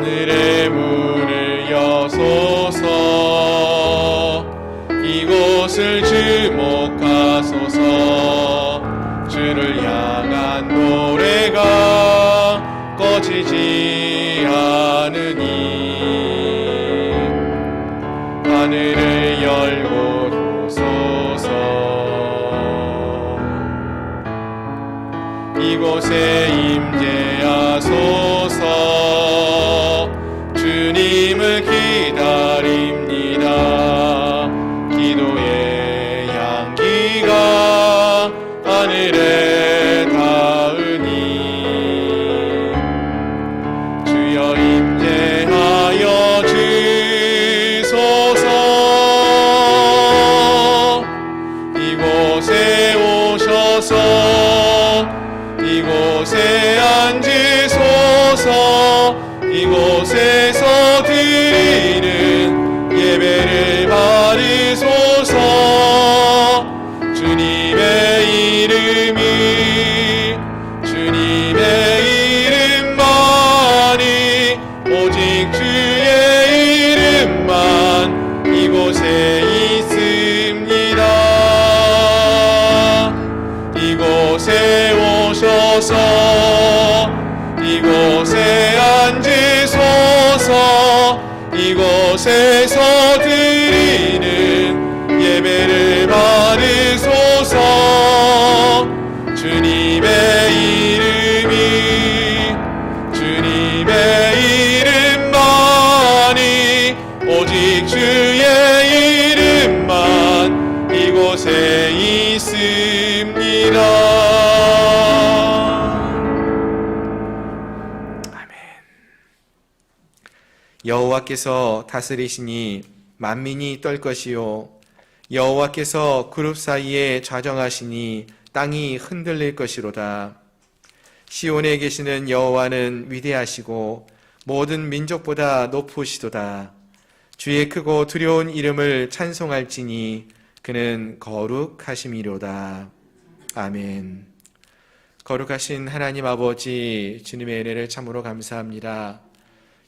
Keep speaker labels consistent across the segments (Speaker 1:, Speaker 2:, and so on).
Speaker 1: 하늘의 문을 여소서. 이곳을 주목하소서. 주를 향한 노래가 꺼지지 않으니 하늘을 열고 주소서. 이곳에 임재하소서. 주님을 기다립니다. 기도의 향기가 하늘에 닿으니 주여 임재하여 주소서. 이곳에 오셔서 이곳에 앉으소서. 이곳에서 드리는 예배를 받으소서. 주님의 이름이 주님의 이름만이 오직 주의 이름만 이곳에 있습니다. 이곳에 오셔서 이곳에 앉으소서. 이곳에서 드리는 예배를 받으소서. 주님의 이름이 주님의 이름만이 오직 주의 이름만 이곳에 있습니다.
Speaker 2: 여호와께서 다스리시니 만민이 떨 것이요 여호와께서 그룹 사이에 좌정하시니 땅이 흔들릴 것이로다. 시온에 계시는 여호와는 위대하시고 모든 민족보다 높으시도다. 주의 크고 두려운 이름을 찬송할지니 그는 거룩하심이로다. 아멘. 거룩하신 하나님 아버지, 주님의 은혜를 참으로 감사합니다.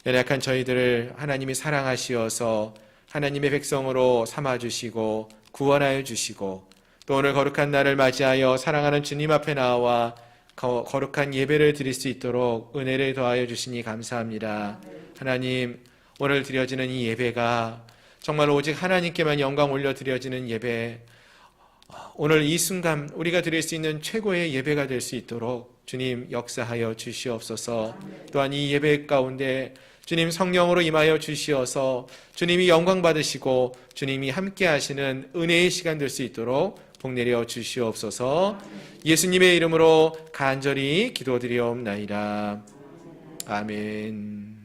Speaker 2: 연약한 저희들을 하나님이 사랑하시어서 하나님의 백성으로 삼아주시고 구원하여 주시고 또 오늘 거룩한 날을 맞이하여 사랑하는 주님 앞에 나와 거룩한 예배를 드릴 수 있도록 은혜를 더하여 주시니 감사합니다. 하나님, 오늘 드려지는 이 예배가 정말 오직 하나님께만 영광 올려드려지는 예배, 오늘 이 순간 우리가 드릴 수 있는 최고의 예배가 될 수 있도록 주님 역사하여 주시옵소서. 또한 이 예배 가운데 주님 성령으로 임하여 주시어서 주님이 영광 받으시고 주님이 함께 하시는 은혜의 시간 될 수 있도록 복내려 주시옵소서. 예수님의 이름으로 간절히 기도드리옵나이다. 아멘.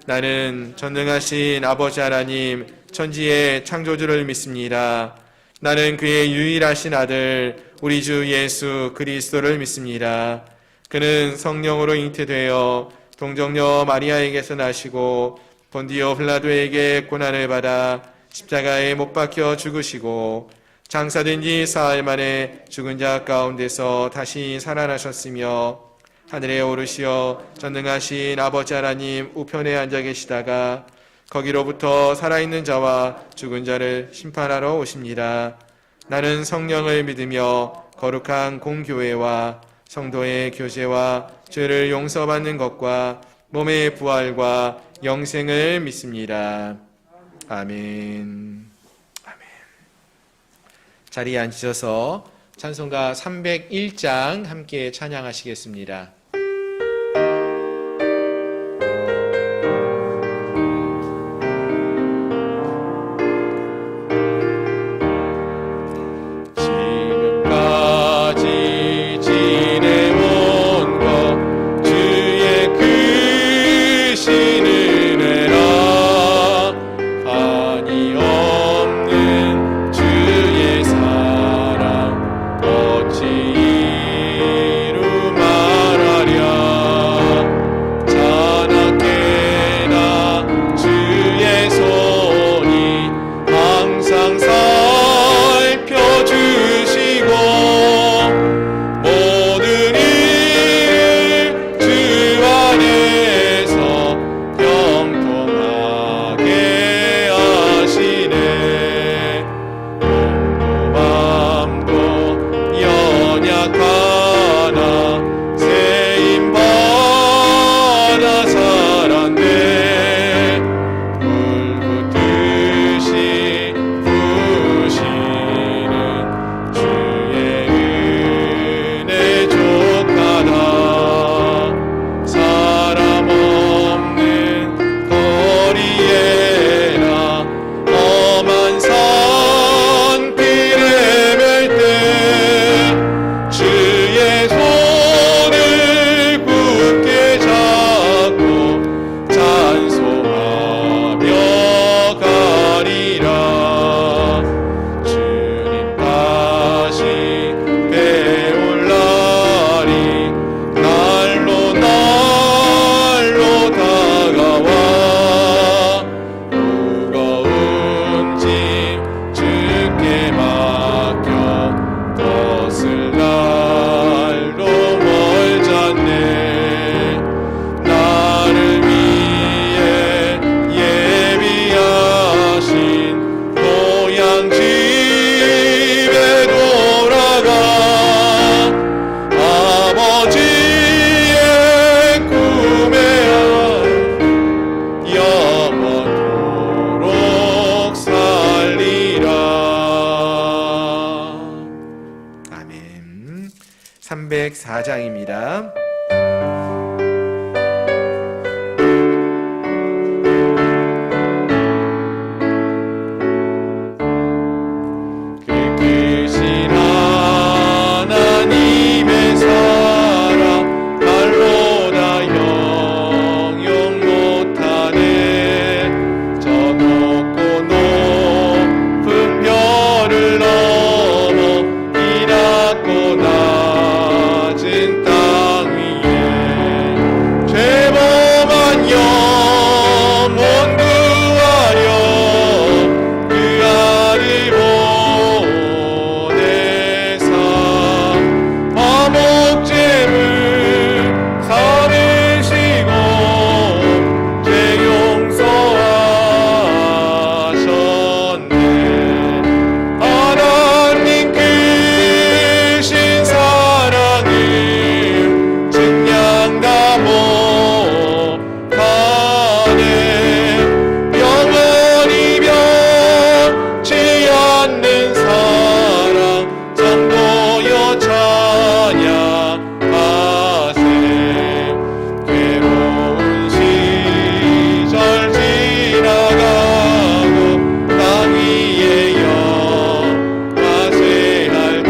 Speaker 2: 나는 전능하신 아버지 하나님 천지의 창조주를 믿습니다. 나는 그의 유일하신 아들 우리 주 예수 그리스도를 믿습니다. 그는 성령으로 잉태되어 동정녀 마리아에게서 나시고 본디오 빌라도에게 고난을 받아 십자가에 못 박혀 죽으시고 장사된 지 사흘 만에 죽은 자 가운데서 다시 살아나셨으며 하늘에 오르시어 전능하신 아버지 하나님 우편에 앉아 계시다가 거기로부터 살아있는 자와 죽은 자를 심판하러 오십니다. 나는 성령을 믿으며 거룩한 공교회와 성도의 교제와 죄를 용서받는 것과 몸의 부활과 영생을 믿습니다. 아멘. 아멘. 자리에 앉으셔서 찬송가 301장 함께 찬양하시겠습니다.
Speaker 1: 이루 말하
Speaker 2: 304장입니다.
Speaker 1: 크신 하나님의 사랑 말로다 형용 못하네. 저 높고 높은 별을 넘어 이 낮고 낮은 땅 위에 죄범한 영혼 구하려 그 아들 보내사 화목제물 삼으시고 죄 용서하셨네. 하나님 크신 사랑을 증량다 못하네. 영원히 변치 않는 사랑 성도여 찬양하세. 괴로운 시절 지나가고 땅 위에 영화세 할때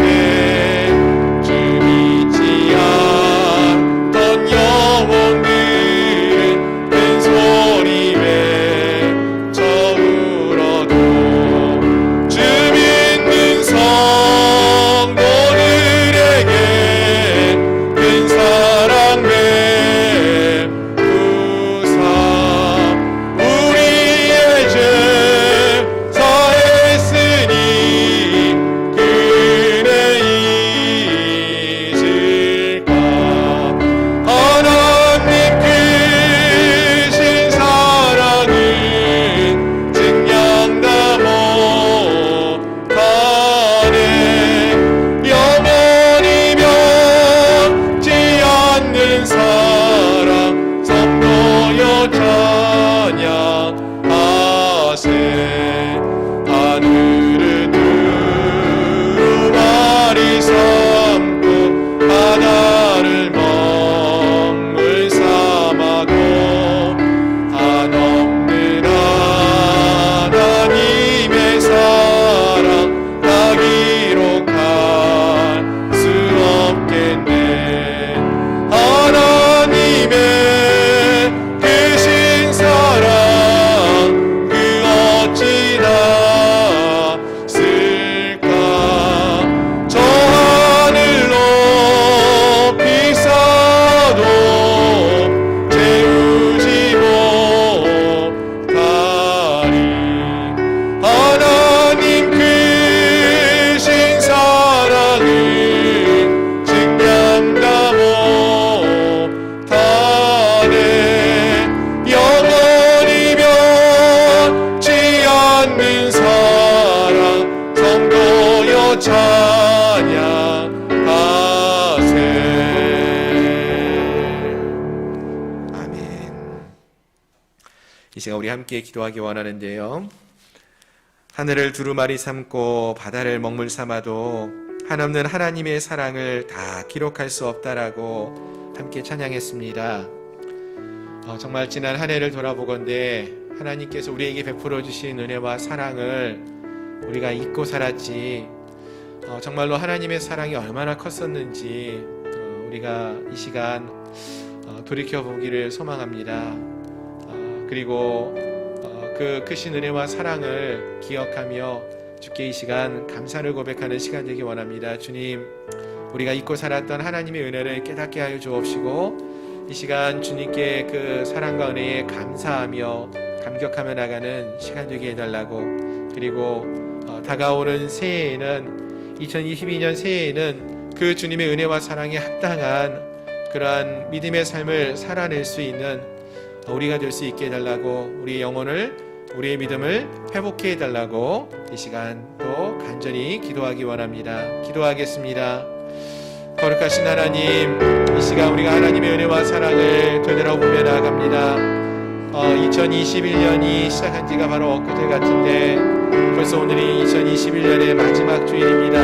Speaker 1: 주 믿지 않던 영혼들은 큰 소리 외쳐 울어도 주 믿는 성도들에게 큰 사랑 베푸사 우리의 죄 사했으니 그네 잊을까. 하나님 크신 사랑은 증량다 못하네. 영원히 변치 않는 사랑 성도여 찬양하세. 하늘을 두루마리 삼고 바다를 먹물 삼아도 한없는 하나님의 사랑 다 기록할 수 없겠네. 하나님의 크신 사랑 그 어찌 닿을까. 저 하늘 높이 쌓아도 채우지 못하리. 하나님 크신 사랑은 증량다 못하네. 영원히 변치 않는 사랑 성도여 찬양하세.
Speaker 2: 아멘. 이 시간 우리 함께 기도하기 원하는데요. 하늘을 두루마리 삼고 바다를 먹물 삼아도 한없는 하나님의 사랑을 다 기록할 수 없다라고 함께 찬양했습니다. 정말 지난 한 해를 돌아보건대 하나님께서 우리에게 베풀어 주신 은혜와 사랑을 우리가 잊고 살았지, 정말로 하나님의 사랑이 얼마나 컸었는지 우리가 이 시간 돌이켜보기를 소망합니다. 그리고 그 크신 은혜와 사랑을 기억하며 주께 이 시간 감사를 고백하는 시간 되기 원합니다. 주님, 우리가 잊고 살았던 하나님의 은혜를 깨닫게 하여 주옵시고 이 시간 주님께 그 사랑과 은혜에 감사하며 감격하며 나가는 시간 되게 해달라고, 그리고 다가오는 새해에는 2022년 새해에는 그 주님의 은혜와 사랑에 합당한 그러한 믿음의 삶을 살아낼 수 있는 우리가 될 수 있게 해달라고, 우리의 영혼을, 우리의 믿음을 회복해 해달라고 이 시간 또 간절히 기도하기 원합니다. 기도하겠습니다. 거룩하신 하나님, 이 시간 우리가 하나님의 은혜와 사랑을 되돌아보며 나아갑니다. 2021년이 시작한 지가 바로 엊그제 같은데 벌써 오늘이 2021년의 마지막 주일입니다.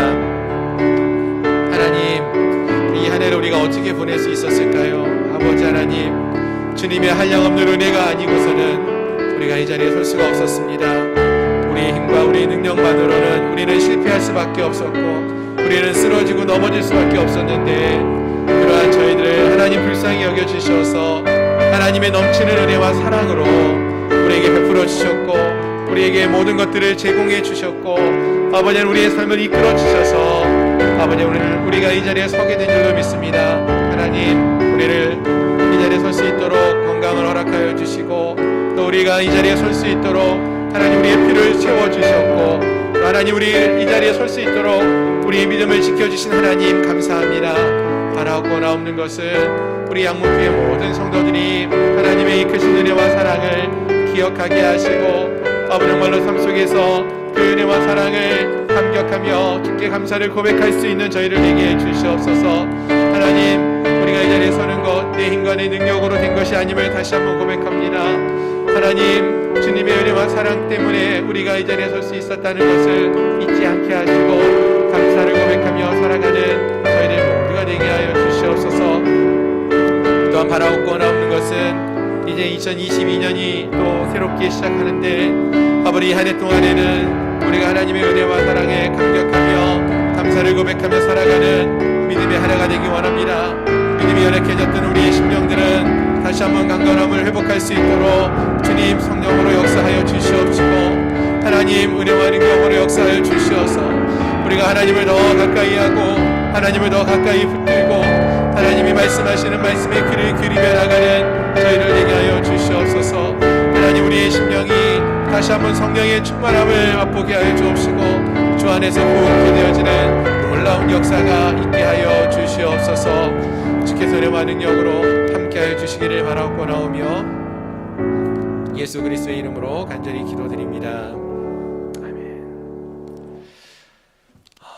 Speaker 2: 하나님, 이 한 해를 주님의 한량없는 은혜가 아니고서는 우리가 이 자리에 설 수가 없었습니다. 우리의 힘과 우리의 능력만으로는 우리는 실패할 수밖에 없었고 우리는 쓰러지고 넘어질 수밖에 없었는데, 그러한 저희들을 하나님 불쌍히 여겨주셔서 하나님의 넘치는 은혜와 사랑으로 우리에게 베풀어 주셨고 우리에게 모든 것들을 제공해 주셨고, 아버지는 우리의 삶을 이끌어 주셔서 아버지는 우리가 이 자리에 서게 된 줄로 믿습니다. 하나님, 우리를 이 자리에 설 수 있도록 건강을 허락하여 주시고, 또 우리가 이 자리에 설 수 있도록 하나님 우리의 필요를 채워주셨고, 또 하나님 우리 이 자리에 설 수 있도록 우리의 믿음을 지켜주신 하나님 감사합니다. 바라옵거나 없는 것은 우리 양문교회 모든 성도들이 하나님의 이 크신 은혜와 사랑을 기억하게 하시고, 아버지 정말로 삶 속에서 그 은혜와 사랑을 감격하며 주께 감사를 고백할 수 있는 저희를 되게 해주시옵소서. 하나님, 우리가 이 자리에 서는 것 내 힘과 내 능력으로 된 것이 아님을 다시 한번 고백합니다. 하나님, 주님의 은혜와 사랑 때문에 우리가 이 자리에 설 수 있었다는 것을 잊지 않게 하시고 감사를 고백하며 살아가는 저희들 모두가 되게 하여 주시옵소서. 또한 바라옵거나 없는 것은 이제 2022년이 또 새롭게 시작하는데, 아버지 한 해 동안에는 우리가 하나님의 은혜와 사랑에 감격하며 감사를 고백하며 살아가는 믿음의 하나가 되기 원합니다. 믿음이 연약해졌던 우리의 심령들은 다시 한번 강건함을 회복할 수 있도록 주님 성령으로 역사하여 주시옵시고, 하나님 은혜와 능력으로 역사하여 주시어서 우리가 하나님을 더 가까이 하고 하나님을 더 가까이 붙들고 하나님이 말씀하시는 말씀에 귀를 기울이며 나가는 저희를 되게 하여 주시옵소서. 하나님, 우리의 심령이 다시 한번 성령의 충만함을 맛보게 하여 주옵시고 주 안에서 부흥케 되어지는 놀라운 역사가 있게 하여 주시옵소서. 주께서 은혜와 능력으로 함께하여 주시기를 바라옵고나오며 예수 그리스도의 이름으로 간절히 기도드립니다. 아멘.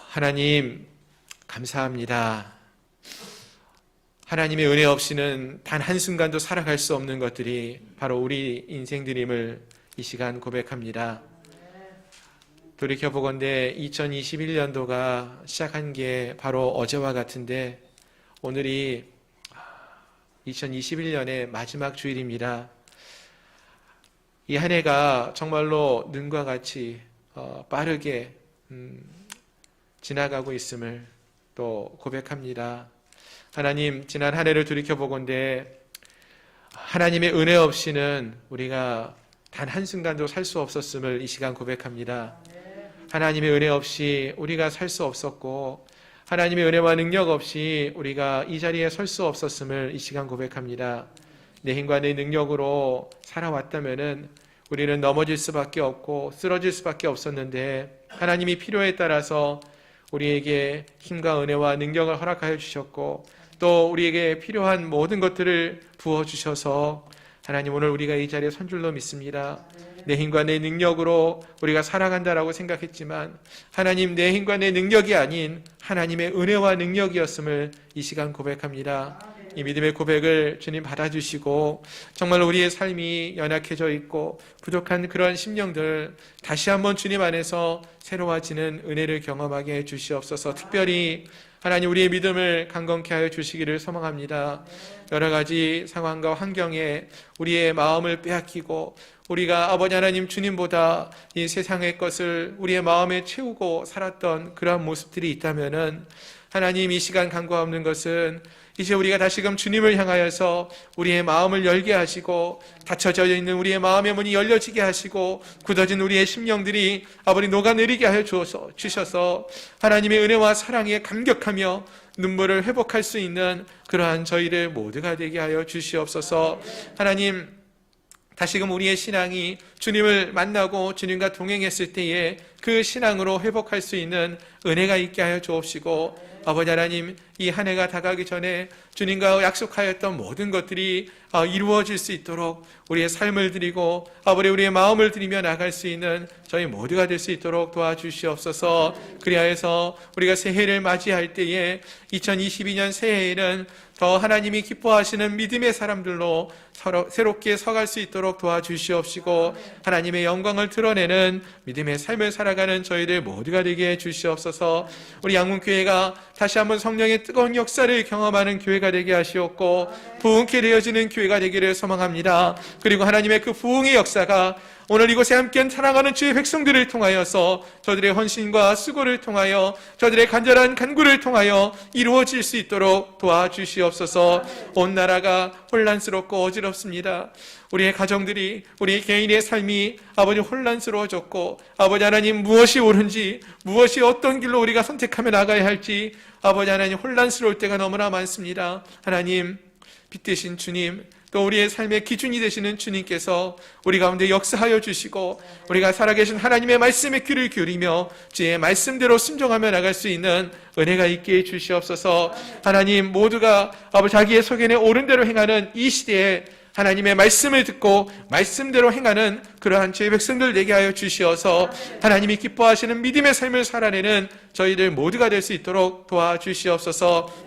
Speaker 2: 하나님 감사합니다. 하나님의 은혜 없이는 단 한순간도 살아갈 수 없는 것들이 바로 우리 인생들임을 이 시간 고백합니다. 돌이켜보건대 2021년도가 시작한 게 바로 어제와 같은데, 오늘이 2021년의 마지막 주일입니다. 이 한 해가 정말로 눈과 같이 빠르게 지나가고 있음을 또 고백합니다. 하나님, 지난 한 해를 돌이켜보건대 하나님의 은혜 없이는 우리가 단 한순간도 살 수 없었음을 이 시간 고백합니다. 하나님의 은혜 없이 우리가 살 수 없었고 하나님의 은혜와 능력 없이 우리가 이 자리에 설 수 없었음을 이 시간 고백합니다. 내 힘과 내 능력으로 살아왔다면은 우리는 넘어질 수밖에 없고 쓰러질 수밖에 없었는데, 하나님이 필요에 따라서 우리에게 힘과 은혜와 능력을 허락하여 주셨고 또 우리에게 필요한 모든 것들을 부어주셔서 하나님, 오늘 우리가 이 자리에 선 줄로 믿습니다. 내 힘과 내 능력으로 우리가 살아간다라고 생각했지만 하나님, 내 힘과 내 능력이 아닌 하나님의 은혜와 능력이었음을 이 시간 고백합니다. 이 믿음의 고백을 주님 받아주시고 정말 우리의 삶이 연약해져 있고 부족한 그런 심령들 다시 한번 주님 안에서 새로워지는 은혜를 경험하게 해주시옵소서. 특별히 하나님, 우리의 믿음을 강건케 하여 주시기를 소망합니다. 여러 가지 상황과 환경에 우리의 마음을 빼앗기고 우리가 아버지 하나님 주님보다 이 세상의 것을 우리의 마음에 채우고 살았던 그러한 모습들이 있다면은 하나님, 이 시간 간구하는 것은 이제 우리가 다시금 주님을 향하여서 우리의 마음을 열게 하시고 닫혀져 있는 우리의 마음의 문이 열려지게 하시고 굳어진 우리의 심령들이 아버지 녹아내리게 하여 주셔서 하나님의 은혜와 사랑에 감격하며 눈물을 회복할 수 있는 그러한 저희들 모두가 되게 하여 주시옵소서. 하나님, 다시금 우리의 신앙이 주님을 만나고 주님과 동행했을 때에 그 신앙으로 회복할 수 있는 은혜가 있게 하여 주옵시고, 아버지 하나님, 이 한 해가 다가기 전에 주님과 약속하였던 모든 것들이 이루어질 수 있도록 우리의 삶을 드리고 아버지 우리의 마음을 드리며 나갈 수 있는 저희 모두가 될 수 있도록 도와주시옵소서. 그리하여서 우리가 새해를 맞이할 때에 2022년 새해에는 더 하나님이 기뻐하시는 믿음의 사람들로 서로 새롭게 서갈 수 있도록 도와주시옵시고 하나님의 영광을 드러내는 믿음의 삶을 살아가는 저희들 모두가 되게 해주시옵소서. 주시옵소서. 우리 양문교회가 다시 한번 성령의 뜨거운 역사를 경험하는 교회가 되게 하시옵고 부흥케 되어지는 교회가 되기를 소망합니다. 그리고 하나님의 그 부흥의 역사가 오늘 이곳에 함께 살아가는 주의 백성들을 통하여서 저들의 헌신과 수고를 통하여 저들의 간절한 간구를 통하여 이루어질 수 있도록 도와주시옵소서. 온 나라가 혼란스럽고 어지럽습니다. 우리의 가정들이, 우리 개인의 삶이 아버지 혼란스러워졌고 아버지 하나님 무엇이 옳은지, 무엇이 어떤 길로 우리가 선택하며 나가야 할지 아버지 하나님 혼란스러울 때가 너무나 많습니다. 하나님, 빛 되신 주님, 또 우리의 삶의 기준이 되시는 주님께서 우리 가운데 역사하여 주시고 우리가 살아계신 하나님의 말씀에 귀를 기울이며 주의 말씀대로 순종하며 나갈 수 있는 은혜가 있게 주시옵소서. 하나님, 모두가 아버지 자기의 소견에 옳은 대로 행하는 이 시대에 하나님의 말씀을 듣고 말씀대로 행하는 그러한 주의 백성들 되게 하여 주시어서 하나님이 기뻐하시는 믿음의 삶을 살아내는 저희들 모두가 될 수 있도록 도와주시옵소서.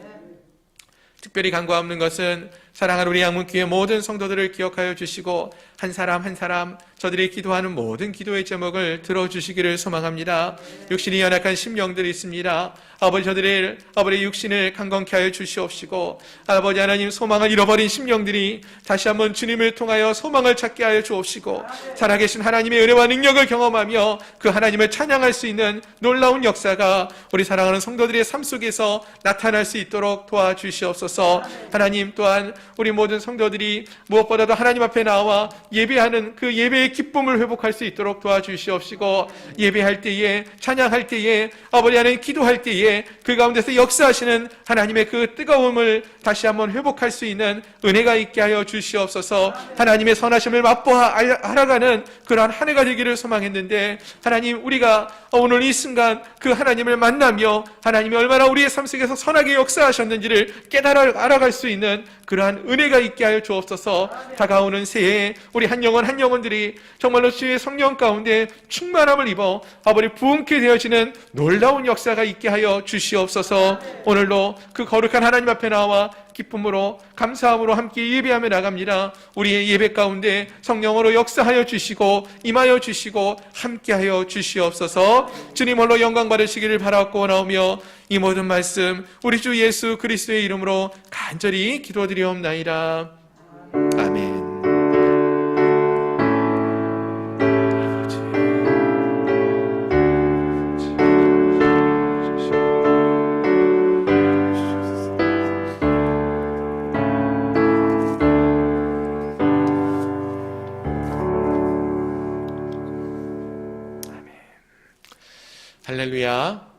Speaker 2: 특별히 간구하는 것은 사랑하는 우리 양문교회 모든 성도들을 기억하여 주시고 한 사람 한 사람 저들이 기도하는 모든 기도의 제목을 들어주시기를 소망합니다. 육신이 연약한 심령들이 있습니다. 아버지, 저들의 아버지 육신을 강건케 하여 주시옵시고 아버지 하나님, 소망을 잃어버린 심령들이 다시 한번 주님을 통하여 소망을 찾게 하여 주옵시고 살아계신 하나님의 은혜와 능력을 경험하며 그 하나님을 찬양할 수 있는 놀라운 역사가 우리 사랑하는 성도들의 삶 속에서 나타날 수 있도록 도와주시옵소서. 하나님, 또한 우리 모든 성도들이 무엇보다도 하나님 앞에 나와 예배하는 그 예배의 기쁨을 회복할 수 있도록 도와주시옵시고 예배할 때에, 찬양할 때에, 아버지 하나님 기도할 때에 그 가운데서 역사하시는 하나님의 그 뜨거움을 다시 한번 회복할 수 있는 은혜가 있게 하여 주시옵소서. 하나님의 선하심을 맛보아 알아가는 그러한 한 해가 되기를 소망했는데 하나님, 우리가 오늘 이 순간 그 하나님을 만나며 하나님이 얼마나 우리의 삶 속에서 선하게 역사하셨는지를 깨달아 알아갈 수 있는 그러한 은혜가 있게 하여 주옵소서. 다가오는 새해에 우리 한 영혼 한 영혼들이 정말로 주의 성령 가운데 충만함을 입어 아버지 부흥케 되어지는 놀라운 역사가 있게 하여 주시옵소서. 오늘도 그 거룩한 하나님 앞에 나와 기쁨으로 감사함으로 함께 예배하며 나갑니다. 우리의 예배 가운데 성령으로 역사하여 주시고 임하여 주시고 함께하여 주시옵소서. 주님 홀로 영광 받으시기를 바라고 나오며 이 모든 말씀 우리 주 예수 그리스도의 이름으로 간절히 기도드리옵나이다. 아멘. 할렐루야.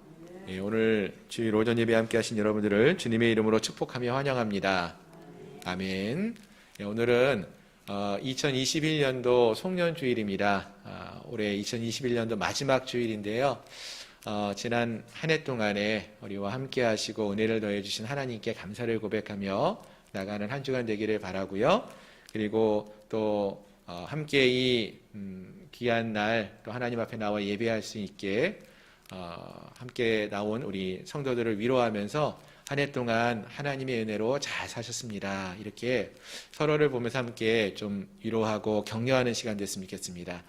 Speaker 2: 오늘 주일 오전 예배 함께 하신 여러분들을 주님의 이름으로 축복하며 환영합니다. 아멘. 오늘은 2021년도 송년주일입니다. 올해 2021년도 마지막 주일인데요. 지난 한 해 동안에 우리와 함께 하시고 은혜를 더해 주신 하나님께 감사를 고백하며 나가는 한 주간 되기를 바라고요. 그리고 또 함께 이 귀한 날 또 하나님 앞에 나와 예배할 수 있게 함께 나온 우리 성도들을 위로하면서 한 해 동안 하나님의 은혜로 잘 사셨습니다. 이렇게 서로를 보면서 함께 좀 위로하고 격려하는 시간 됐으면 좋겠습니다.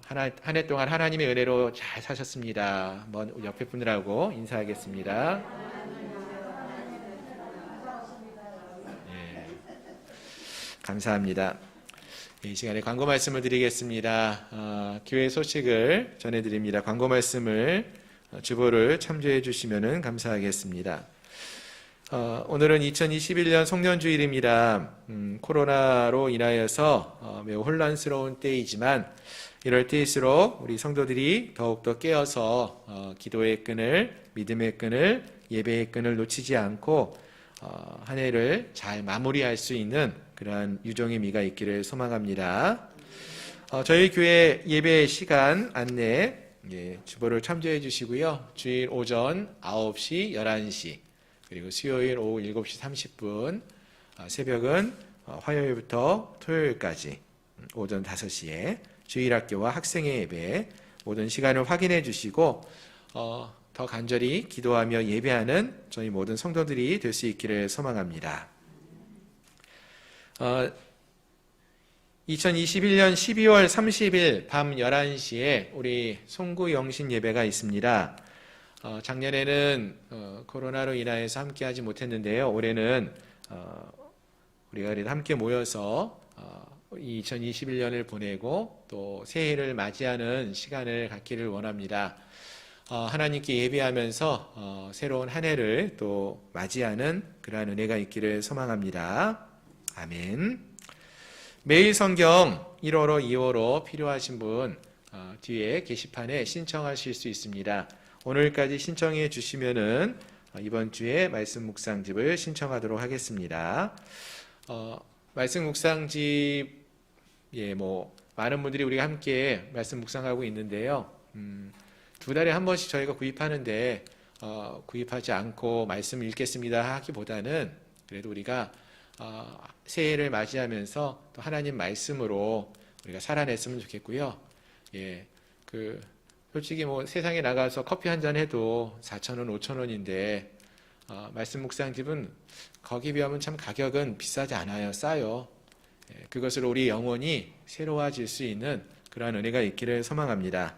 Speaker 2: 한 해 동안 하나님의 은혜로 잘 사셨습니다. 한번 옆에 분들하고 인사하겠습니다. 네, 감사합니다. 이 시간에 광고 말씀을 드리겠습니다. 교회 소식을 전해드립니다. 광고 말씀을 주보를 참조해 주시면 감사하겠습니다. 오늘은 2021년 송년주일입니다. 코로나로 인하여서 매우 혼란스러운 때이지만 이럴 때일수록 우리 성도들이 더욱더 깨어서 기도의 끈을, 믿음의 끈을, 예배의 끈을 놓치지 않고 한 해를 잘 마무리할 수 있는 그러한 유종의 미가 있기를 소망합니다. 저희 교회 예배 시간 안내 주보를 참조해 주시고요. 주일 오전 9시, 11시, 그리고 수요일 오후 7시 30분, 새벽은 화요일부터 토요일까지 오전 5시에 주일학교와 학생의 예배 모든 시간을 확인해 주시고 더 간절히 기도하며 예배하는 저희 모든 성도들이 될 수 있기를 소망합니다. 2021년 12월 30일 밤 11시에 우리 송구 영신 예배가 있습니다. 작년에는 코로나로 인하여서 함께하지 못했는데요. 올해는 우리가 그래도 함께 모여서 2021년을 보내고 또 새해를 맞이하는 시간을 갖기를 원합니다. 하나님께 예배하면서 새로운 한 해를 또 맞이하는 그러한 은혜가 있기를 소망합니다. 아멘. 매일 성경 1호로 2호로 필요하신 분 뒤에 게시판에 신청하실 수 있습니다. 오늘까지 신청해 주시면은 이번 주에 말씀 묵상집을 신청하도록 하겠습니다. 말씀 묵상집 많은 분들이 우리가 함께 말씀 묵상하고 있는데요. 2달에 한 번씩 저희가 구입하는데 구입하지 않고 말씀을 읽겠습니다 하기보다는 그래도 우리가 새해를 맞이하면서 또 하나님 말씀으로 우리가 살아냈으면 좋겠고요. 솔직히 세상에 나가서 커피 한 잔 해도 4,000원, 5,000원인데 말씀 묵상집은 거기에 비하면 참 가격은 비싸지 않아요. 싸요. 그것으로 우리 영혼이 새로워질 수 있는 그러한 은혜가 있기를 소망합니다.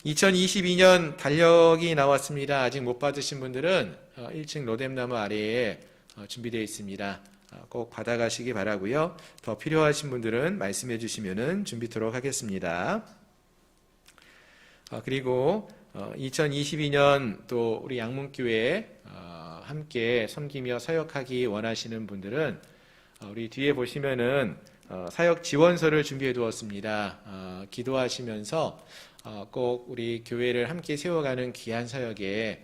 Speaker 2: 2022년 달력이 나왔습니다. 아직 못 받으신 분들은 1층 로뎀나무 아래에 준비되어 있습니다. 꼭 받아가시기 바라고요. 더 필요하신 분들은 말씀해 주시면 준비토록 하겠습니다. 그리고 2022년 또 우리 양문교회에 함께 섬기며 사역하기 원하시는 분들은 우리 뒤에 보시면은 사역 지원서를 준비해 두었습니다. 기도하시면서 꼭 우리 교회를 함께 세워가는 귀한 사역에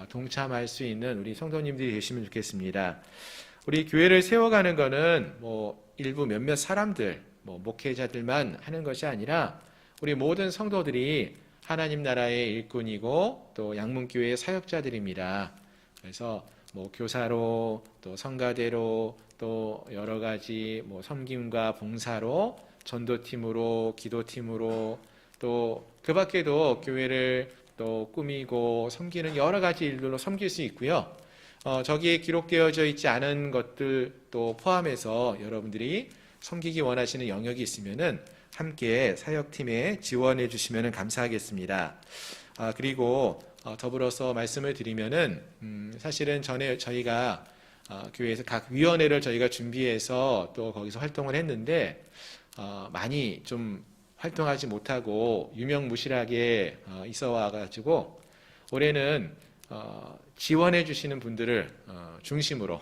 Speaker 2: 동참할 수 있는 우리 성도님들이 되시면 좋겠습니다. 우리 교회를 세워가는 것은 일부 몇몇 사람들, 목회자들만 하는 것이 아니라 우리 모든 성도들이 하나님 나라의 일꾼이고 또 양문교회의 사역자들입니다. 그래서 교사로 또 성가대로 또 여러 가지 섬김과 봉사로 전도팀으로 기도팀으로 또 그 밖에도 교회를 또 꾸미고 섬기는 여러 가지 일들로 섬길 수 있고요. 저기에 기록되어져 있지 않은 것들 또 포함해서 여러분들이 섬기기 원하시는 영역이 있으면은 함께 사역팀에 지원해 주시면 감사하겠습니다. 그리고 더불어서 말씀을 드리면은 사실은 전에 저희가 교회에서 각 위원회를 저희가 준비해서 또 거기서 활동을 했는데 많이 좀 활동하지 못하고 유명무실하게 있어 와가지고 올해는 지원해 주시는 분들을 중심으로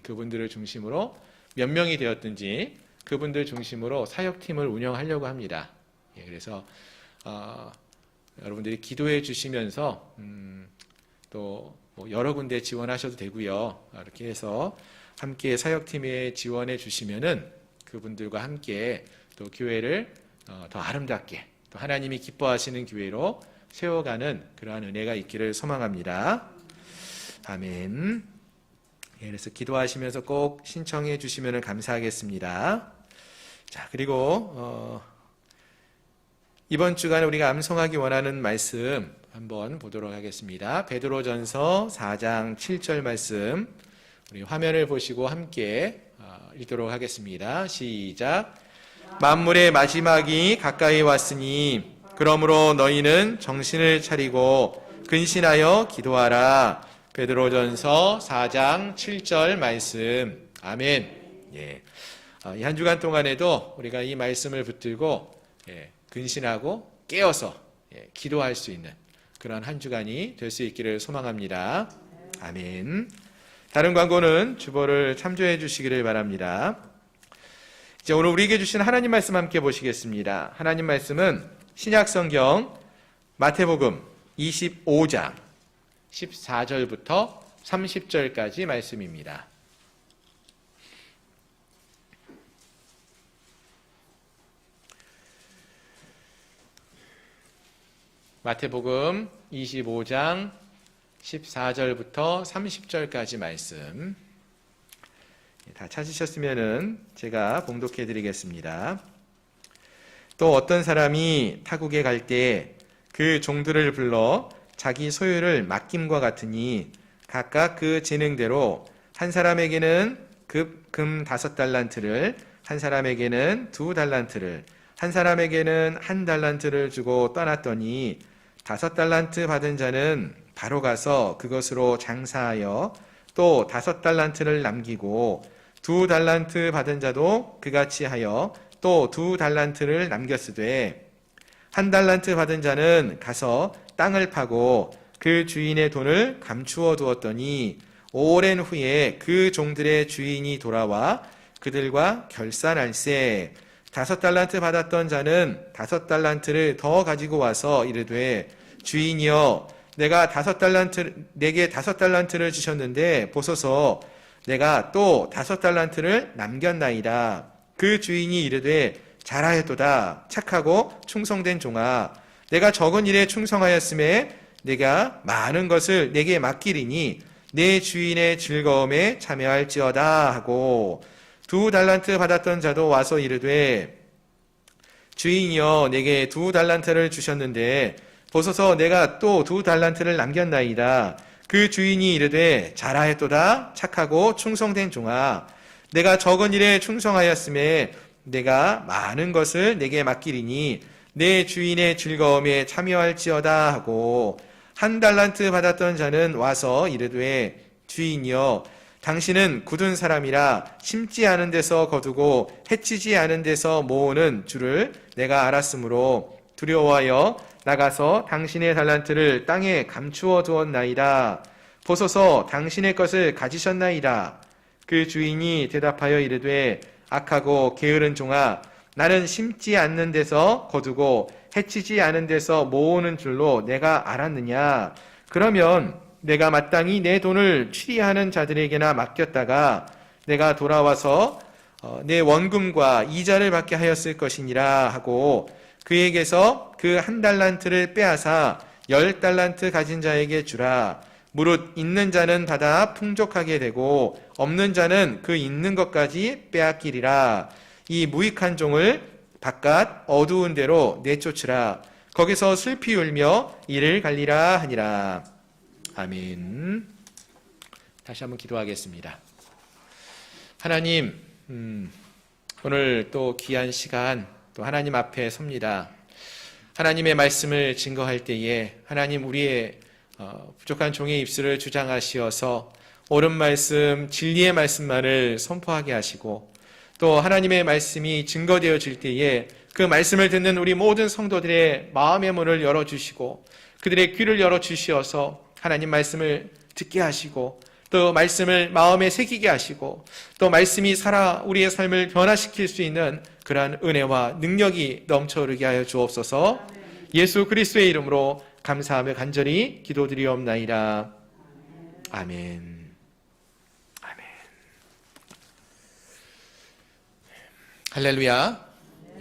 Speaker 2: 그분들을 중심으로 몇 명이 되었든지 그분들 중심으로 사역팀을 운영하려고 합니다. 그래서 여러분들이 기도해 주시면서 또 여러 군데 지원하셔도 되고요. 이렇게 해서 함께 사역팀에 지원해 주시면은 그분들과 함께 또 교회를 더 아름답게 또 하나님이 기뻐하시는 교회로 세워가는 그러한 은혜가 있기를 소망합니다. 아멘. 그래서 기도하시면서 꼭 신청해 주시면 감사하겠습니다. 자, 그리고 이번 주간 우리가 암송하기 원하는 말씀 한번 보도록 하겠습니다. 베드로전서 4장 7절 말씀 우리 화면을 보시고 함께 읽도록 하겠습니다. 시작. 만물의 마지막이 가까이 왔으니 그러므로 너희는 정신을 차리고 근신하여 기도하라. 베드로전서 4장 7절 말씀. 아멘. 이 한 주간 동안에도 우리가 이 말씀을 붙들고 근신하고 깨어서 기도할 수 있는 그런 한 주간이 될 수 있기를 소망합니다. 아멘. 다른 광고는 주보를 참조해 주시기를 바랍니다. 이제 오늘 우리에게 주신 하나님 말씀 함께 보시겠습니다. 하나님 말씀은 신약성경 마태복음 25장 14절부터 30절까지 말씀입니다. 마태복음 25장 14절부터 30절까지 말씀 다 찾으셨으면은 제가 봉독해 드리겠습니다. 또 어떤 사람이 타국에 갈 때 그 종들을 불러 자기 소유를 맡김과 같으니 각각 그 재능대로 한 사람에게는 금 5달란트를 한 사람에게는 2달란트를 한 사람에게는 1달란트를 주고 떠났더니 5달란트 받은 자는 바로 가서 그것으로 장사하여 또 5달란트를 남기고 2달란트 받은 자도 그같이 하여 또 2달란트를 남겼으되 1달란트 받은 자는 가서 땅을 파고 그 주인의 돈을 감추어 두었더니 오랜 후에 그 종들의 주인이 돌아와 그들과 결산할세 5달란트 받았던 자는 5달란트를 더 가지고 와서 이르되 주인이여 내게 5달란트를 주셨는데 보소서 내가 또 5달란트를 남겼나이다. 그 주인이 이르되 잘하였도다. 착하고 충성된 종아 내가 적은 일에 충성하였음에 내가 많은 것을 내게 맡기리니 내 주인의 즐거움에 참여할지어다 하고 2달란트 받았던 자도 와서 이르되 주인이여 내게 2달란트를 주셨는데 보소서 내가 또 2달란트를 남겼나이다. 그 주인이 이르되 잘하였도다. 착하고 충성된 종아 내가 적은 일에 충성하였음에 내가 많은 것을 내게 맡기리니 내 주인의 즐거움에 참여할지어다 하고 1달란트 받았던 자는 와서 이르되 주인이여 당신은 굳은 사람이라 심지 않은 데서 거두고 해치지 않은 데서 모으는 줄을 내가 알았으므로 두려워하여 나가서 당신의 달란트를 땅에 감추어 두었나이다. 보소서 당신의 것을 가지셨나이다. 그 주인이 대답하여 이르되 악하고 게으른 종아 나는 심지 않는 데서 거두고 해치지 않은 데서 모으는 줄로 내가 알았느냐. 그러면 내가 마땅히 내 돈을 취리하는 자들에게나 맡겼다가 내가 돌아와서 내 원금과 이자를 받게 하였을 것이니라 하고 그에게서 그 1달란트를 빼앗아 10달란트 가진 자에게 주라. 무릇 있는 자는 받아 풍족하게 되고 없는 자는 그 있는 것까지 빼앗기리라. 이 무익한 종을 바깥 어두운 데로 내쫓으라. 거기서 슬피 울며 이를 갈리라 하니라. 아멘. 다시 한번 기도하겠습니다. 하나님, 오늘 또 귀한 시간 또 하나님 앞에 섭니다. 하나님의 말씀을 증거할 때에 하나님 우리의 부족한 종의 입술을 주장하시어서 옳은 말씀, 진리의 말씀만을 선포하게 하시고 또 하나님의 말씀이 증거되어질 때에 그 말씀을 듣는 우리 모든 성도들의 마음의 문을 열어주시고 그들의 귀를 열어주시어서 하나님 말씀을 듣게 하시고 또 말씀을 마음에 새기게 하시고 또 말씀이 살아 우리의 삶을 변화시킬 수 있는 그러한 은혜와 능력이 넘쳐흐르게 하여 주옵소서. 예수 그리스도의 이름으로 감사하며 간절히 기도드리옵나이다. 아멘. 아멘. 할렐루야.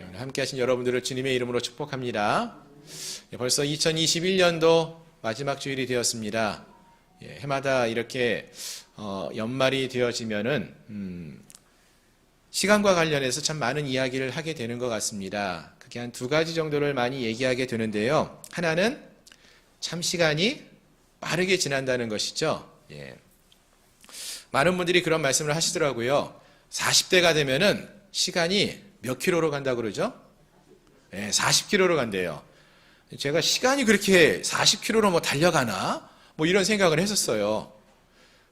Speaker 2: 오늘 함께 하신 여러분들을 주님의 이름으로 축복합니다. 벌써 2021년도 마지막 주일이 되었습니다. 해마다 이렇게 연말이 되어지면은 시간과 관련해서 참 많은 이야기를 하게 되는 것 같습니다. 그게 한 2가지 정도를 많이 얘기하게 되는데요. 하나는 참 시간이 빠르게 지난다는 것이죠. 많은 분들이 그런 말씀을 하시더라고요. 40대가 되면은 시간이 몇 킬로로 간다고 그러죠? 40킬로로 간대요. 제가 시간이 그렇게 40킬로로 뭐 달려가나? 뭐 이런 생각을 했었어요.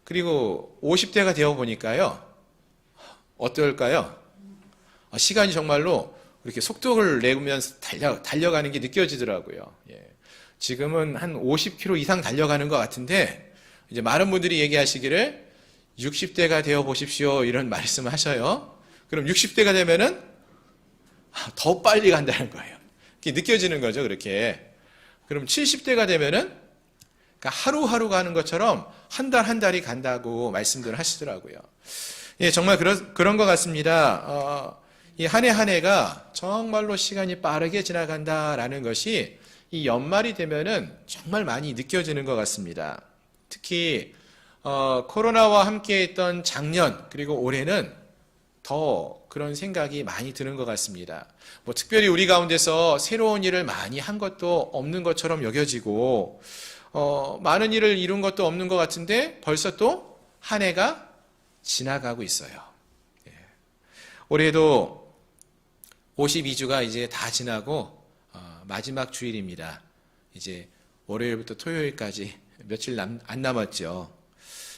Speaker 2: 그리고 50대가 되어 보니까요. 어떨까요? 시간이 정말로 이렇게 속도를 내면서 달려가는 게 느껴지더라고요. 지금은 한 50km 이상 달려가는 것 같은데 이제 많은 분들이 얘기하시기를 60대가 되어 보십시오 이런 말씀을 하셔요. 그럼 60대가 되면은 더 빨리 간다는 거예요. 이렇게 느껴지는 거죠, 그렇게. 그럼 70대가 되면은 그러니까 하루하루 가는 것처럼 한 달 한 달이 간다고 말씀들 하시더라고요. 정말 그런 것 같습니다. 이 한 해 한 해가 정말로 시간이 빠르게 지나간다라는 것이 이 연말이 되면은 정말 많이 느껴지는 것 같습니다. 특히 코로나와 함께 했던 작년 그리고 올해는 더 그런 생각이 많이 드는 것 같습니다. 뭐 특별히 우리 가운데서 새로운 일을 많이 한 것도 없는 것처럼 여겨지고 많은 일을 이룬 것도 없는 것 같은데 벌써 또 한 해가 지나가고 있어요. 올해도 52주가 이제 다 지나고 마지막 주일입니다. 이제 월요일부터 토요일까지 며칠 안 남았죠.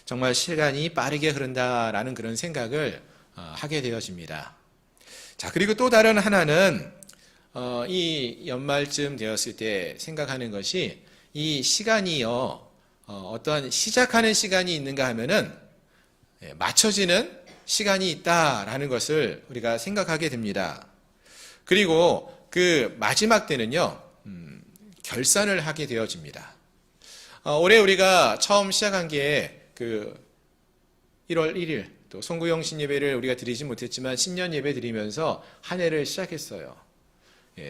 Speaker 2: 정말 시간이 빠르게 흐른다라는 그런 생각을 하게 되어집니다. 자, 그리고 또 다른 하나는 이 연말쯤 되었을 때 생각하는 것이 이 시간이요, 어떠한 시작하는 시간이 있는가 하면은 맞춰지는 시간이 있다라는 것을 우리가 생각하게 됩니다. 그리고 그 마지막 때는요, 결산을 하게 되어집니다. 올해 우리가 처음 시작한 게 그 1월 1일 또 송구영신 예배를 우리가 드리지 못했지만 신년 예배 드리면서 한 해를 시작했어요.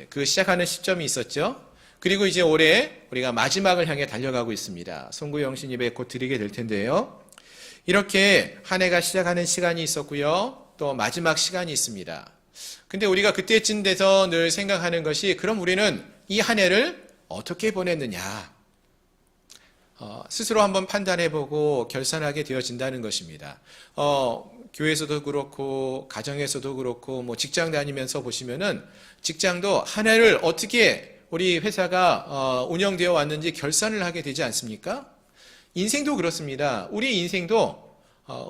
Speaker 2: 그 시작하는 시점이 있었죠. 그리고 이제 올해 우리가 마지막을 향해 달려가고 있습니다. 송구영신 예배 곧 드리게 될 텐데요. 이렇게 한 해가 시작하는 시간이 있었고요. 또 마지막 시간이 있습니다. 근데 우리가 그때쯤 돼서 늘 생각하는 것이 그럼 우리는 이 한 해를 어떻게 보냈느냐. 스스로 한번 판단해보고 결산하게 되어진다는 것입니다. 교회에서도 그렇고 가정에서도 그렇고 뭐 직장 다니면서 보시면은 직장도 한 해를 어떻게 우리 회사가 운영되어 왔는지 결산을 하게 되지 않습니까? 인생도 그렇습니다. 우리의 인생도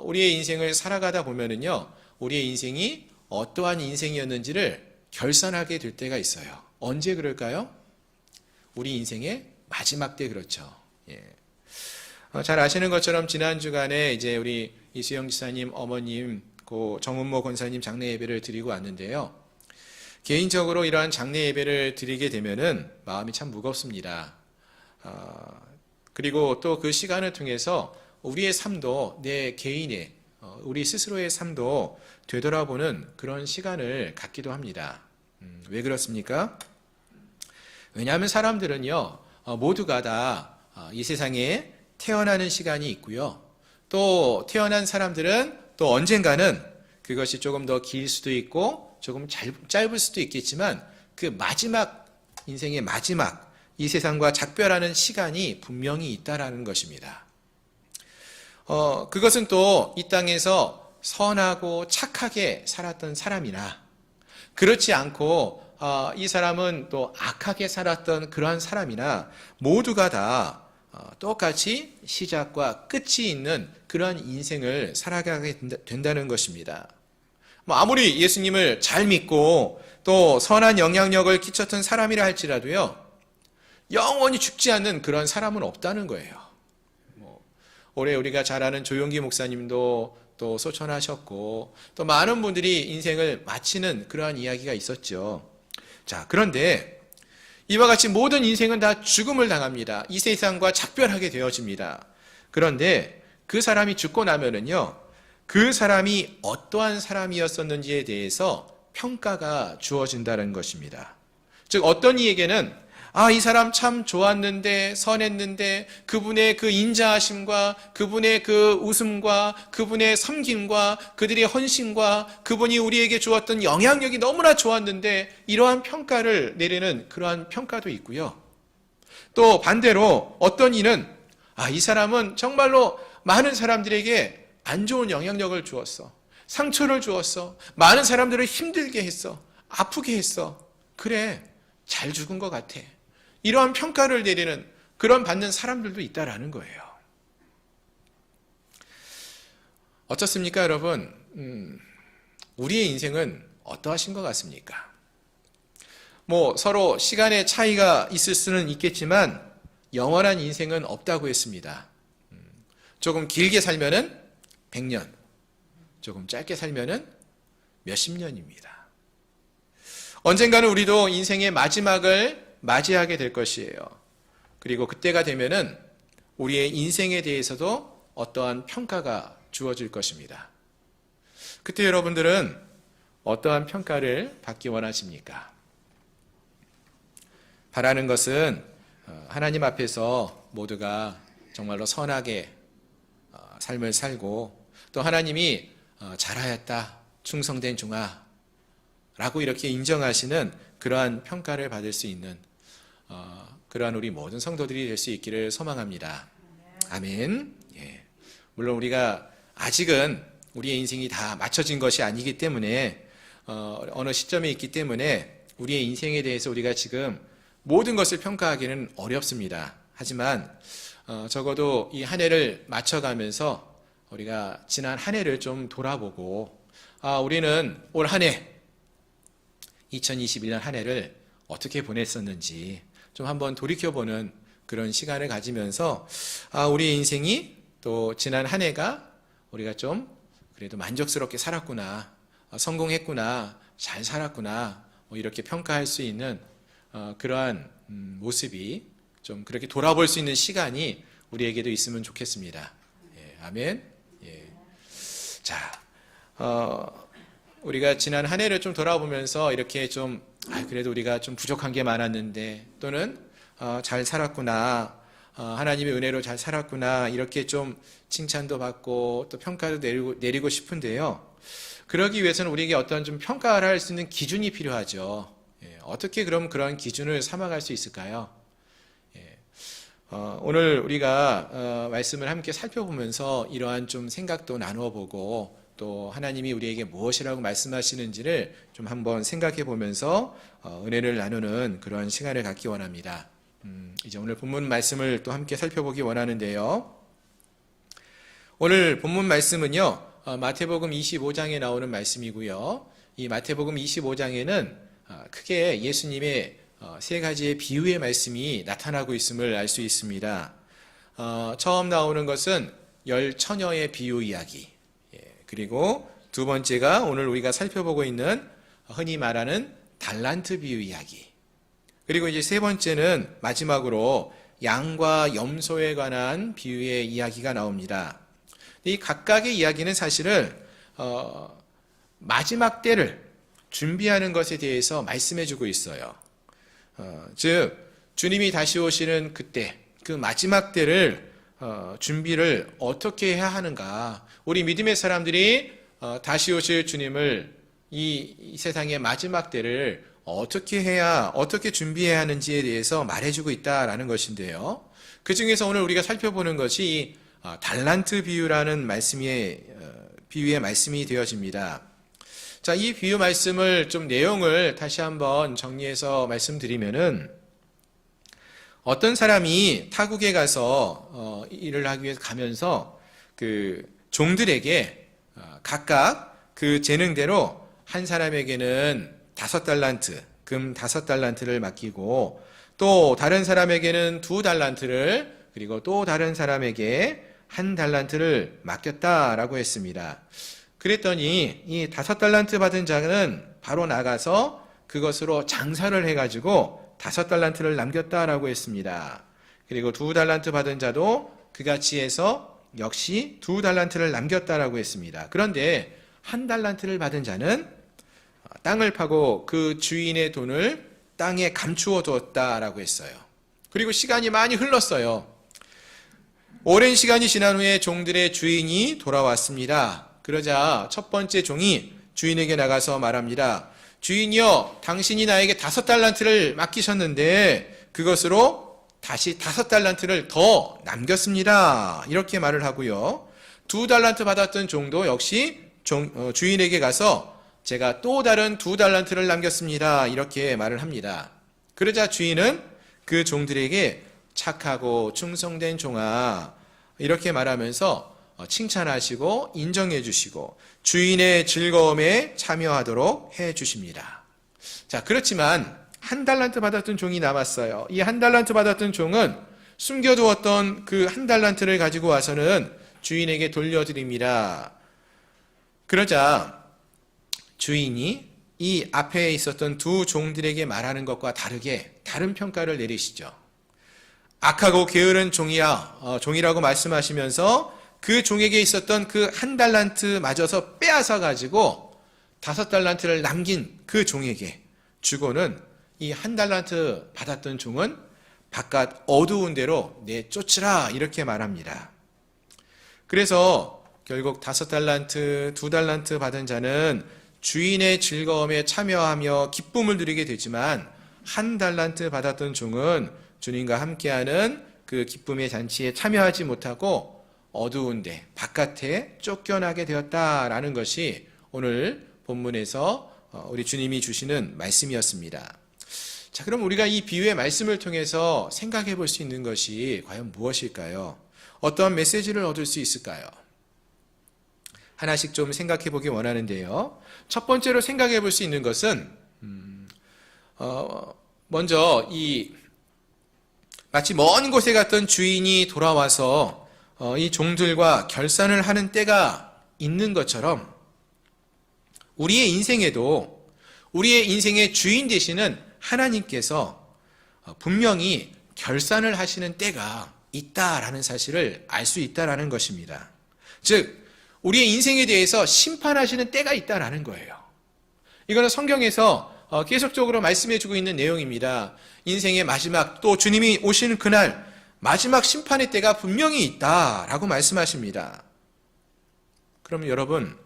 Speaker 2: 우리의 인생을 살아가다 보면은요, 우리의 인생이 어떠한 인생이었는지를 결산하게 될 때가 있어요. 언제 그럴까요? 우리 인생의 마지막 때 그렇죠. 잘 아시는 것처럼 지난 주간에 이제 우리 이수영 지사님 어머님, 고 정은모 권사님 장례 예배를 드리고 왔는데요. 개인적으로 이러한 장례 예배를 드리게 되면은 마음이 참 무겁습니다. 그리고 또 그 시간을 통해서 우리의 삶도 내 개인의 우리 스스로의 삶도 되돌아보는 그런 시간을 갖기도 합니다. 왜 그렇습니까? 왜냐하면 사람들은요, 모두가 다 이 세상에 태어나는 시간이 있고요. 또 태어난 사람들은 또 언젠가는 그것이 조금 더 길 수도 있고 조금 짧을 수도 있겠지만 그 마지막, 인생의 마지막, 이 세상과 작별하는 시간이 분명히 있다라는 것입니다. 그것은 또 이 땅에서 선하고 착하게 살았던 사람이나 그렇지 않고 이 사람은 또 악하게 살았던 그러한 사람이나 모두가 다 똑같이 시작과 끝이 있는 그러한 인생을 살아가게 된다는 것입니다. 아무리 예수님을 잘 믿고 또 선한 영향력을 끼쳤던 사람이라 할지라도요, 영원히 죽지 않는 그런 사람은 없다는 거예요. 올해 우리가 잘 아는 조용기 목사님도 또 소천하셨고 또 많은 분들이 인생을 마치는 그러한 이야기가 있었죠. 자, 그런데 이와 같이 모든 인생은 다 죽음을 당합니다. 이 세상과 작별하게 되어집니다. 그런데 그 사람이 죽고 나면은요, 그 사람이 어떠한 사람이었었는지에 대해서 평가가 주어진다는 것입니다. 즉 어떤 이에게는 이 사람 참 좋았는데, 선했는데, 그분의 그 인자하심과, 그분의 그 웃음과, 그분의 섬김과, 그들의 헌신과, 그분이 우리에게 주었던 영향력이 너무나 좋았는데, 이러한 평가를 내리는 그러한 평가도 있고요. 또 반대로 어떤 이는, 이 사람은 정말로 많은 사람들에게 안 좋은 영향력을 주었어. 상처를 주었어. 많은 사람들을 힘들게 했어. 아프게 했어. 그래, 잘 죽은 것 같아. 이러한 평가를 내리는 그런 받는 사람들도 있다라는 거예요. 어떻습니까, 여러분? 우리의 인생은 어떠하신 것 같습니까? 서로 시간의 차이가 있을 수는 있겠지만 영원한 인생은 없다고 했습니다. 조금 길게 살면은 100년, 조금 짧게 살면은 몇십 년입니다. 언젠가는 우리도 인생의 마지막을 맞이하게 될 것이에요. 그리고 그때가 되면은 우리의 인생에 대해서도 어떠한 평가가 주어질 것입니다. 그때 여러분들은 어떠한 평가를 받기 원하십니까? 바라는 것은 하나님 앞에서 모두가 정말로 선하게 삶을 살고 또 하나님이 잘하였다, 충성된 종아 라고 이렇게 인정하시는 그러한 평가를 받을 수 있는 그러한 우리 모든 성도들이 될 수 있기를 소망합니다. 아멘. 물론 우리가 아직은 우리의 인생이 다 맞춰진 것이 아니기 때문에 어느 시점에 있기 때문에 우리의 인생에 대해서 우리가 지금 모든 것을 평가하기는 어렵습니다. 하지만 적어도 이 한 해를 맞춰가면서 우리가 지난 한 해를 좀 돌아보고 우리는 올 한 해 2021년 한 해를 어떻게 보냈었는지 좀 한번 돌이켜보는 그런 시간을 가지면서 우리 인생이 또 지난 한 해가 우리가 좀 그래도 만족스럽게 살았구나, 성공했구나, 잘 살았구나, 뭐 이렇게 평가할 수 있는 그러한 모습이 좀 그렇게 돌아볼 수 있는 시간이 우리에게도 있으면 좋겠습니다. 예, 아멘. 예. 자, 우리가 지난 한 해를 좀 돌아보면서 이렇게 좀 그래도 우리가 좀 부족한 게 많았는데 또는 잘 살았구나, 하나님의 은혜로 잘 살았구나 이렇게 좀 칭찬도 받고 또 평가도 내리고 싶은데요. 그러기 위해서는 우리에게 어떤 좀 평가를 할 수 있는 기준이 필요하죠. 예, 어떻게 그럼 그런 기준을 삼아갈 수 있을까요? 예, 오늘 우리가 말씀을 함께 살펴보면서 이러한 좀 생각도 나누어 보고 또 하나님이 우리에게 무엇이라고 말씀하시는지를 좀 한번 생각해 보면서 은혜를 나누는 그러한 시간을 갖기 원합니다. 이제 오늘 본문 말씀을 또 함께 살펴보기 원하는데요. 오늘 본문 말씀은요, 마태복음 25장에 나오는 말씀이고요. 이 마태복음 25장에는 크게 예수님의 세 가지의 비유의 말씀이 나타나고 있음을 알 수 있습니다. 처음 나오는 것은 열 처녀의 비유 이야기. 그리고 두 번째가 오늘 우리가 살펴보고 있는 흔히 말하는 달란트 비유 이야기. 그리고 이제 세 번째는 마지막으로 양과 염소에 관한 비유의 이야기가 나옵니다. 이 각각의 이야기는 사실은 마지막 때를 준비하는 것에 대해서 말씀해주고 있어요. 즉 주님이 다시 오시는 그때, 그 마지막 때를 준비를 어떻게 해야 하는가, 우리 믿음의 사람들이 다시 오실 주님을 이 세상의 마지막 때를 어떻게 준비해야 하는지에 대해서 말해주고 있다라는 것인데요. 그 중에서 오늘 우리가 살펴보는 것이 달란트 비유라는 비유의 말씀이 되어집니다. 자, 이 비유 말씀을 좀 내용을 다시 한번 정리해서 말씀드리면은, 어떤 사람이 타국에 가서 일을 하기 위해서 가면서 그 종들에게 각각 그 재능대로 한 사람에게는 5달란트, 금 5달란트를 맡기고 또 다른 사람에게는 2달란트를, 그리고 또 다른 사람에게 1달란트를 맡겼다라고 했습니다. 그랬더니 이 5달란트 받은 자는 바로 나가서 그것으로 장사를 해가지고 5달란트를 남겼다라고 했습니다. 그리고 2달란트 받은 자도 그같이 해서 역시 2달란트를 남겼다라고 했습니다. 그런데 1달란트를 받은 자는 땅을 파고 그 주인의 돈을 땅에 감추어 두었다라고 했어요. 그리고 시간이 많이 흘렀어요. 오랜 시간이 지난 후에 종들의 주인이 돌아왔습니다. 그러자 첫 번째 종이 주인에게 나가서 말합니다. 주인이여, 당신이 나에게 5달란트를 맡기셨는데 그것으로 다시 5달란트를 더 남겼습니다. 이렇게 말을 하고요. 2달란트 받았던 종도 역시 주인에게 가서 제가 또 다른 2달란트를 남겼습니다. 이렇게 말을 합니다. 그러자 주인은 그 종들에게 착하고 충성된 종아, 이렇게 말하면서 칭찬하시고 인정해 주시고 주인의 즐거움에 참여하도록 해 주십니다. 자, 그렇지만 1달란트 받았던 종이 남았어요. 이 1달란트 받았던 종은 숨겨두었던 그 1달란트를 가지고 와서는 주인에게 돌려드립니다. 그러자 주인이 이 앞에 있었던 두 종들에게 말하는 것과 다르게 다른 평가를 내리시죠. 악하고 게으른 종이라고 말씀하시면서 그 종에게 있었던 그 1달란트 마저서 빼앗아 가지고 5달란트를 남긴 그 종에게 주고는 이 1달란트 받았던 종은 바깥 어두운 데로 내쫓으라, 이렇게 말합니다. 그래서 결국 5달란트, 2달란트 받은 자는 주인의 즐거움에 참여하며 기쁨을 누리게 되지만 1달란트 받았던 종은 주님과 함께하는 그 기쁨의 잔치에 참여하지 못하고 어두운데 바깥에 쫓겨나게 되었다라는 것이 오늘 본문에서 우리 주님이 주시는 말씀이었습니다. 자, 그럼 우리가 이 비유의 말씀을 통해서 생각해 볼 수 있는 것이 과연 무엇일까요? 어떠한 메시지를 얻을 수 있을까요? 하나씩 좀 생각해 보기 원하는데요. 첫 번째로 생각해 볼 수 있는 것은 먼저 마치 먼 곳에 갔던 주인이 돌아와서 이 종들과 결산을 하는 때가 있는 것처럼 우리의 인생에도 우리의 인생의 주인 되시는 하나님께서 분명히 결산을 하시는 때가 있다라는 사실을 알 수 있다라는 것입니다. 즉 우리의 인생에 대해서 심판하시는 때가 있다라는 거예요. 이거는 성경에서 계속적으로 말씀해주고 있는 내용입니다. 인생의 마지막, 또 주님이 오시는 그날 마지막 심판의 때가 분명히 있다라고 말씀하십니다. 그럼 여러분,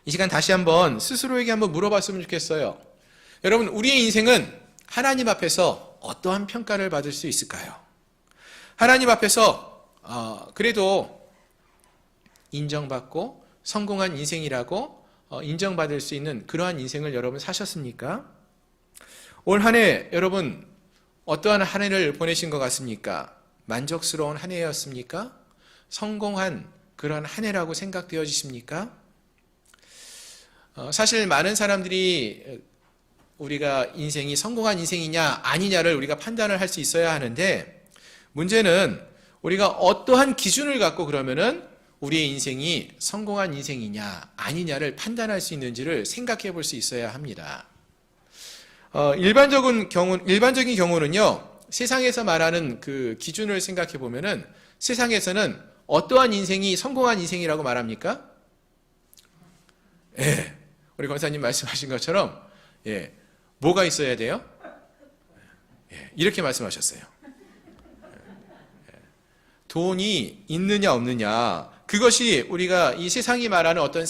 Speaker 2: 이 시간 다시 한번 스스로에게 한번 물어봤으면 좋겠어요. 여러분, 우리의 인생은 하나님 앞에서 어떠한 평가를 받을 수 있을까요? 하나님 앞에서 그래도 인정받고 성공한 인생이라고 인정받을 수 있는 그러한 인생을 여러분 사셨습니까? 올 한 해 여러분 어떠한 한 해를 보내신 것 같습니까? 만족스러운 한 해였습니까? 성공한 그런 한 해라고 생각되어지십니까? 사실 많은 사람들이 우리가 인생이 성공한 인생이냐 아니냐를 우리가 판단을 할 수 있어야 하는데, 문제는 우리가 어떠한 기준을 갖고 그러면은 우리의 인생이 성공한 인생이냐 아니냐를 판단할 수 있는지를 생각해 볼 수 있어야 합니다. 일반적인 경우는요, 세상에서 말하는 그 기준을 생각해 보면은 세상에서는 어떠한 인생이 성공한 인생이라고 말합니까? 예, 우리 권사님 말씀하신 것처럼 뭐가 있어야 돼요? 이렇게 말씀하셨어요. 돈이 있느냐 없느냐, 그것이 우리가 이 세상이 말하는 어떤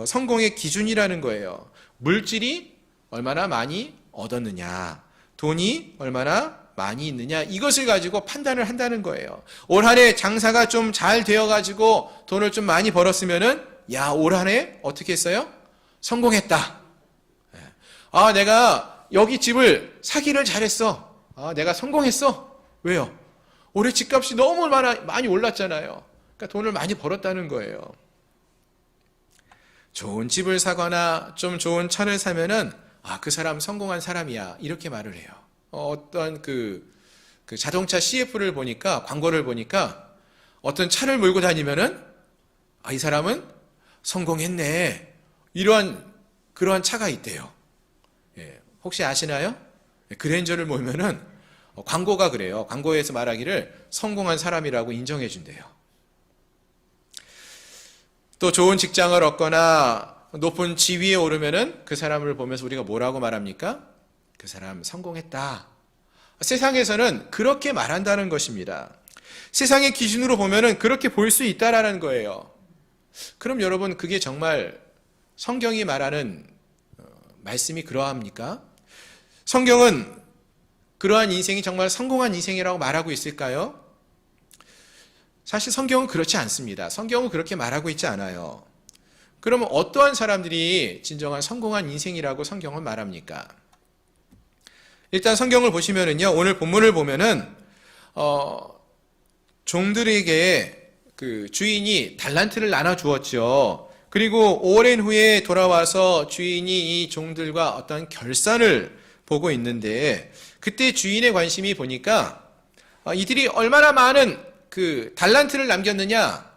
Speaker 2: 성공의 기준이라는 거예요. 물질이 얼마나 많이 얻었느냐, 돈이 얼마나 많이 있느냐, 이것을 가지고 판단을 한다는 거예요. 올 한 해 장사가 좀 잘 되어가지고 돈을 좀 많이 벌었으면은 올 한 해 어떻게 했어요? 성공했다. 내가 여기 집을 사기를 잘했어. 내가 성공했어. 왜요? 올해 집값이 너무 많이 올랐잖아요. 그러니까 돈을 많이 벌었다는 거예요. 좋은 집을 사거나 좀 좋은 차를 사면은 그 사람 성공한 사람이야, 이렇게 말을 해요. 어떤 그 자동차 CF를 보니까, 광고를 보니까 어떤 차를 몰고 다니면은 이 사람은 성공했네, 그러한 차가 있대요. 혹시 아시나요? 그랜저를 몰면은 광고가 그래요. 광고에서 말하기를 성공한 사람이라고 인정해 준대요. 또 좋은 직장을 얻거나 높은 지위에 오르면은 그 사람을 보면서 우리가 뭐라고 말합니까? 그 사람 성공했다. 세상에서는 그렇게 말한다는 것입니다. 세상의 기준으로 보면은 그렇게 볼 수 있다라는 거예요. 그럼 여러분, 그게 정말 성경이 말하는 말씀이 그러합니까? 성경은 그러한 인생이 정말 성공한 인생이라고 말하고 있을까요? 사실 성경은 그렇지 않습니다. 성경은 그렇게 말하고 있지 않아요. 그러면 어떠한 사람들이 진정한 성공한 인생이라고 성경은 말합니까? 일단 성경을 보시면은요, 오늘 본문을 보면은 종들에게 그 주인이 달란트를 나눠 주었죠. 그리고 오랜 후에 돌아와서 주인이 이 종들과 어떤 결산을 보고 있는데, 그때 주인의 관심이 보니까 이들이 얼마나 많은 그 달란트를 남겼느냐,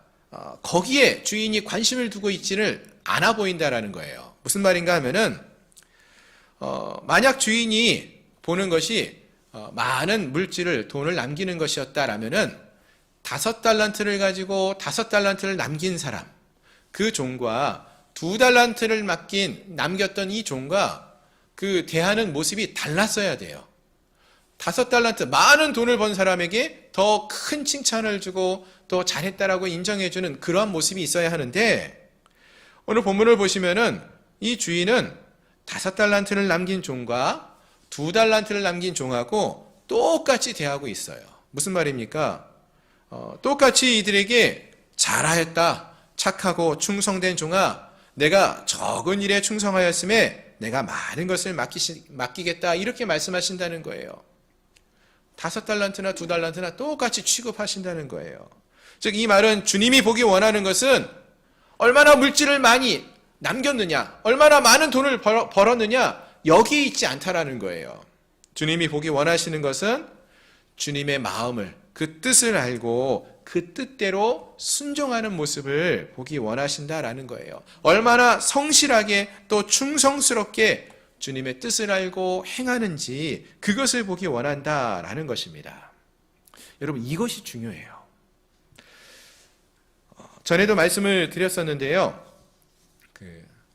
Speaker 2: 거기에 주인이 관심을 두고 있지를 않아 보인다라는 거예요. 무슨 말인가 하면은 만약 주인이 보는 것이 많은 물질을, 돈을 남기는 것이었다라면은 5달란트를 가지고 5달란트를 남긴 사람, 그 종과 2달란트를 남겼던 이 종과 그 대하는 모습이 달랐어야 돼요. 5달란트, 많은 돈을 번 사람에게 더 큰 칭찬을 주고 또 잘했다라고 인정해주는 그러한 모습이 있어야 하는데, 오늘 본문을 보시면은 이 주인은 5달란트를 남긴 종과 2달란트를 남긴 종하고 똑같이 대하고 있어요. 무슨 말입니까? 똑같이 이들에게 잘하였다, 착하고 충성된 종아, 내가 적은 일에 충성하였음에 내가 많은 것을 맡기겠다 이렇게 말씀하신다는 거예요. 5달란트나 2달란트나 똑같이 취급하신다는 거예요. 즉 이 말은 주님이 보기 원하는 것은 얼마나 물질을 많이 남겼느냐, 얼마나 많은 돈을 벌었느냐, 여기에 있지 않다라는 거예요. 주님이 보기 원하시는 것은 주님의 마음을, 그 뜻을 알고 그 뜻대로 순종하는 모습을 보기 원하신다라는 거예요. 얼마나 성실하게 또 충성스럽게 주님의 뜻을 알고 행하는지 그것을 보기 원한다라는 것입니다. 여러분, 이것이 중요해요. 전에도 말씀을 드렸었는데요.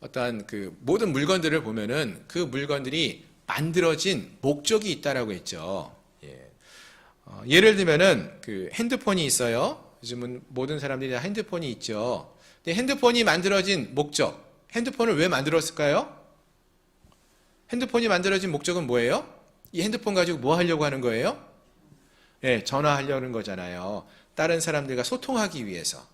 Speaker 2: 어떠한 모든 물건들을 보면은 그 물건들이 만들어진 목적이 있다라고 했죠. 예를 들면은 핸드폰이 있어요. 요즘은 모든 사람들이 다 핸드폰이 있죠. 근데 핸드폰이 만들어진 목적, 핸드폰을 왜 만들었을까요? 핸드폰이 만들어진 목적은 뭐예요? 이 핸드폰 가지고 뭐 하려고 하는 거예요? 전화하려는 거잖아요. 다른 사람들과 소통하기 위해서.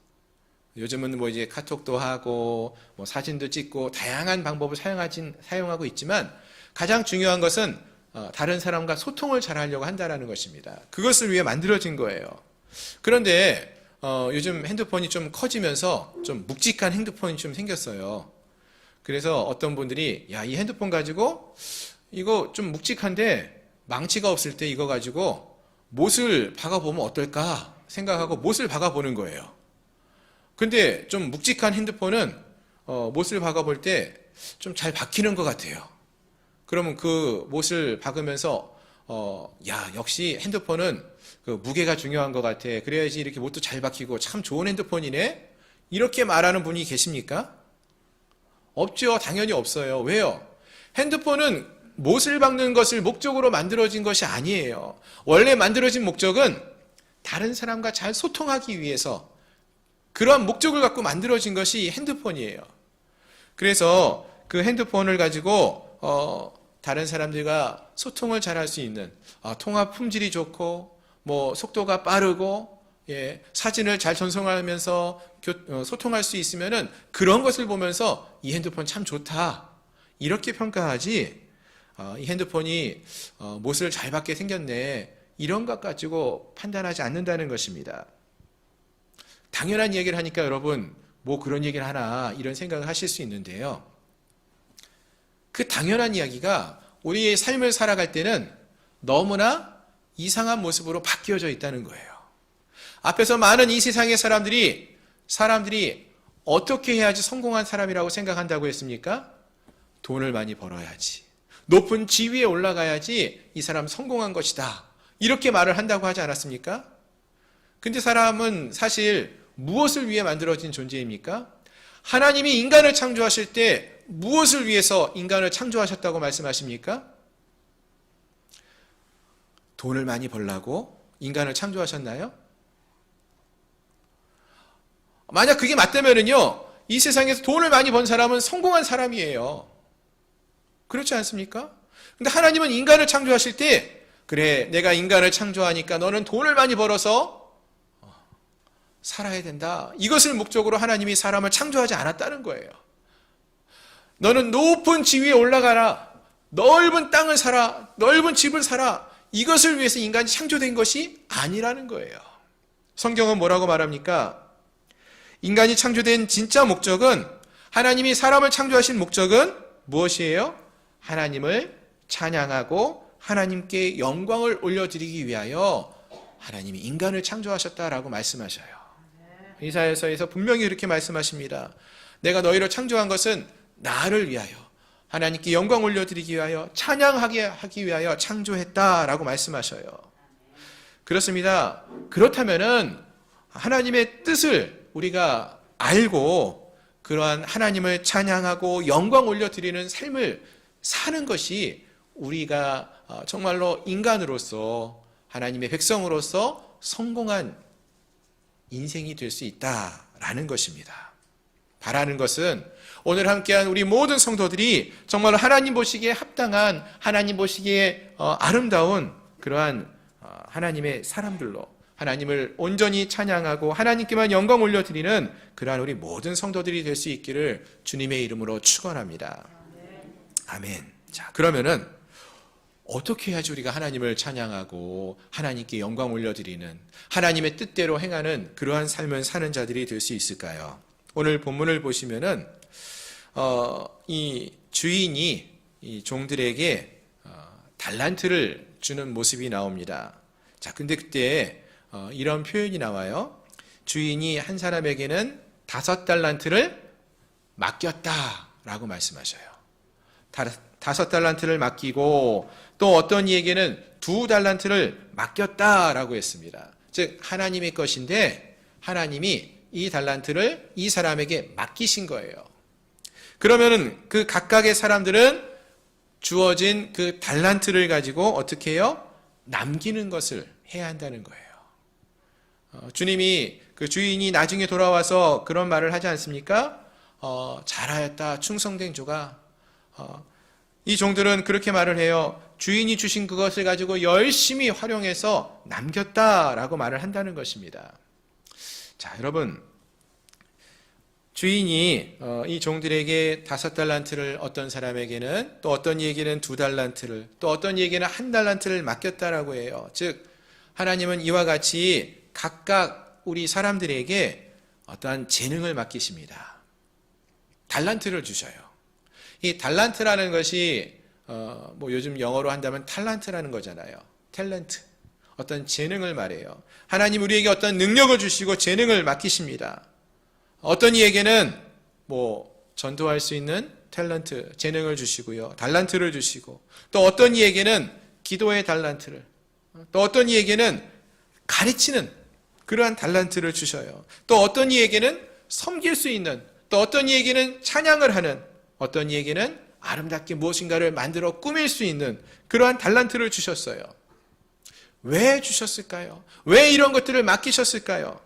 Speaker 2: 요즘은 이제 카톡도 하고 사진도 찍고 다양한 방법을 사용하고 있지만 가장 중요한 것은 다른 사람과 소통을 잘 하려고 한다는 것입니다. 그것을 위해 만들어진 거예요. 그런데 요즘 핸드폰이 좀 커지면서 좀 묵직한 핸드폰이 좀 생겼어요. 그래서 어떤 분들이 이 핸드폰 가지고 이거 좀 묵직한데 망치가 없을 때 이거 가지고 못을 박아보면 어떨까 생각하고 못을 박아보는 거예요. 근데 좀 묵직한 핸드폰은 못을 박아볼 때 좀 잘 박히는 것 같아요. 그러면 그 못을 박으면서 역시 핸드폰은 그 무게가 중요한 것 같아. 그래야지 이렇게 못도 잘 박히고 참 좋은 핸드폰이네. 이렇게 말하는 분이 계십니까? 없죠. 당연히 없어요. 왜요? 핸드폰은 못을 박는 것을 목적으로 만들어진 것이 아니에요. 원래 만들어진 목적은 다른 사람과 잘 소통하기 위해서 그러한 목적을 갖고 만들어진 것이 핸드폰이에요. 그래서 그 핸드폰을 가지고 다른 사람들과 소통을 잘 할 수 있는 통화 품질이 좋고 속도가 빠르고 사진을 잘 전송하면서 소통할 수 있으면은 그런 것을 보면서 이 핸드폰 참 좋다 이렇게 평가하지 이 핸드폰이 못을 잘 받게 생겼네 이런 것 가지고 판단하지 않는다는 것입니다. 당연한 얘기를 하니까 여러분 그런 얘기를 하나 이런 생각을 하실 수 있는데요. 그 당연한 이야기가 우리의 삶을 살아갈 때는 너무나 이상한 모습으로 바뀌어져 있다는 거예요. 앞에서 많은 이 세상의 사람들이 어떻게 해야지 성공한 사람이라고 생각한다고 했습니까? 돈을 많이 벌어야지. 높은 지위에 올라가야지 이 사람 성공한 것이다. 이렇게 말을 한다고 하지 않았습니까? 근데 사람은 사실 무엇을 위해 만들어진 존재입니까? 하나님이 인간을 창조하실 때 무엇을 위해서 인간을 창조하셨다고 말씀하십니까? 돈을 많이 벌라고 인간을 창조하셨나요? 만약 그게 맞다면요, 이 세상에서 돈을 많이 번 사람은 성공한 사람이에요. 그렇지 않습니까? 근데 하나님은 인간을 창조하실 때, 그래, 내가 인간을 창조하니까 너는 돈을 많이 벌어서 살아야 된다. 이것을 목적으로 하나님이 사람을 창조하지 않았다는 거예요. 너는 높은 지위에 올라가라. 넓은 땅을 사라. 넓은 집을 사라. 이것을 위해서 인간이 창조된 것이 아니라는 거예요. 성경은 뭐라고 말합니까? 인간이 창조된 진짜 목적은, 하나님이 사람을 창조하신 목적은 무엇이에요? 하나님을 찬양하고 하나님께 영광을 올려드리기 위하여 하나님이 인간을 창조하셨다라고 말씀하셔요. 이사야서에서 분명히 이렇게 말씀하십니다. 내가 너희를 창조한 것은 나를 위하여, 하나님께 영광 올려드리기 위하여, 찬양하게 하기 위하여 창조했다라고 말씀하셔요. 그렇습니다. 그렇다면은 하나님의 뜻을 우리가 알고 그러한 하나님을 찬양하고 영광 올려드리는 삶을 사는 것이 우리가 정말로 인간으로서, 하나님의 백성으로서 성공한 인생이 될 수 있다라는 것입니다. 바라는 것은 오늘 함께한 우리 모든 성도들이 정말 하나님 보시기에 합당한, 하나님 보시기에 아름다운 그러한 하나님의 사람들로 하나님을 온전히 찬양하고 하나님께만 영광 올려드리는 그러한 우리 모든 성도들이 될 수 있기를 주님의 이름으로 축원합니다. 아멘. 자, 그러면은 어떻게 해야지 우리가 하나님을 찬양하고 하나님께 영광 올려드리는, 하나님의 뜻대로 행하는 그러한 삶을 사는 자들이 될 수 있을까요? 오늘 본문을 보시면은 이 주인이 이 종들에게 달란트를 주는 모습이 나옵니다. 자, 근데 그때 이런 표현이 나와요. 주인이 한 사람에게는 5달란트를 맡겼다라고 말씀하셔요. 5달란트를 맡기고 또 어떤 이에게는 2달란트를 맡겼다라고 했습니다. 즉 하나님의 것인데 하나님이 이 달란트를 이 사람에게 맡기신 거예요. 그러면은 그 각각의 사람들은 주어진 그 달란트를 가지고 어떻게 해요? 남기는 것을 해야 한다는 거예요. 주님이 그 주인이 나중에 돌아와서 그런 말을 하지 않습니까? 잘하였다 충성된 조가. 이 종들은 그렇게 말을 해요. 주인이 주신 그것을 가지고 열심히 활용해서 남겼다라고 말을 한다는 것입니다. 자, 여러분, 주인이 이 종들에게 5달란트를 어떤 사람에게는, 또 어떤 이에게는 2달란트를, 또 어떤 이에게는 1달란트를 맡겼다라고 해요. 즉 하나님은 이와 같이 각각 우리 사람들에게 어떠한 재능을 맡기십니다. 달란트를 주셔요. 이 달란트라는 것이 뭐 요즘 영어로 한다면 탤런트라는 거잖아요. 탤런트, 어떤 재능을 말해요. 하나님 우리에게 어떤 능력을 주시고 재능을 맡기십니다. 어떤 이에게는 뭐 전도할 수 있는 탤런트, 재능을 주시고요. 달란트를 주시고, 또 어떤 이에게는 기도의 달란트를, 또 어떤 이에게는 가르치는 그러한 달란트를 주셔요. 또 어떤 이에게는 섬길 수 있는, 또 어떤 이에게는 찬양을 하는, 어떤 이에게는 아름답게 무엇인가를 만들어 꾸밀 수 있는 그러한 달란트를 주셨어요. 왜 주셨을까요? 왜 이런 것들을 맡기셨을까요?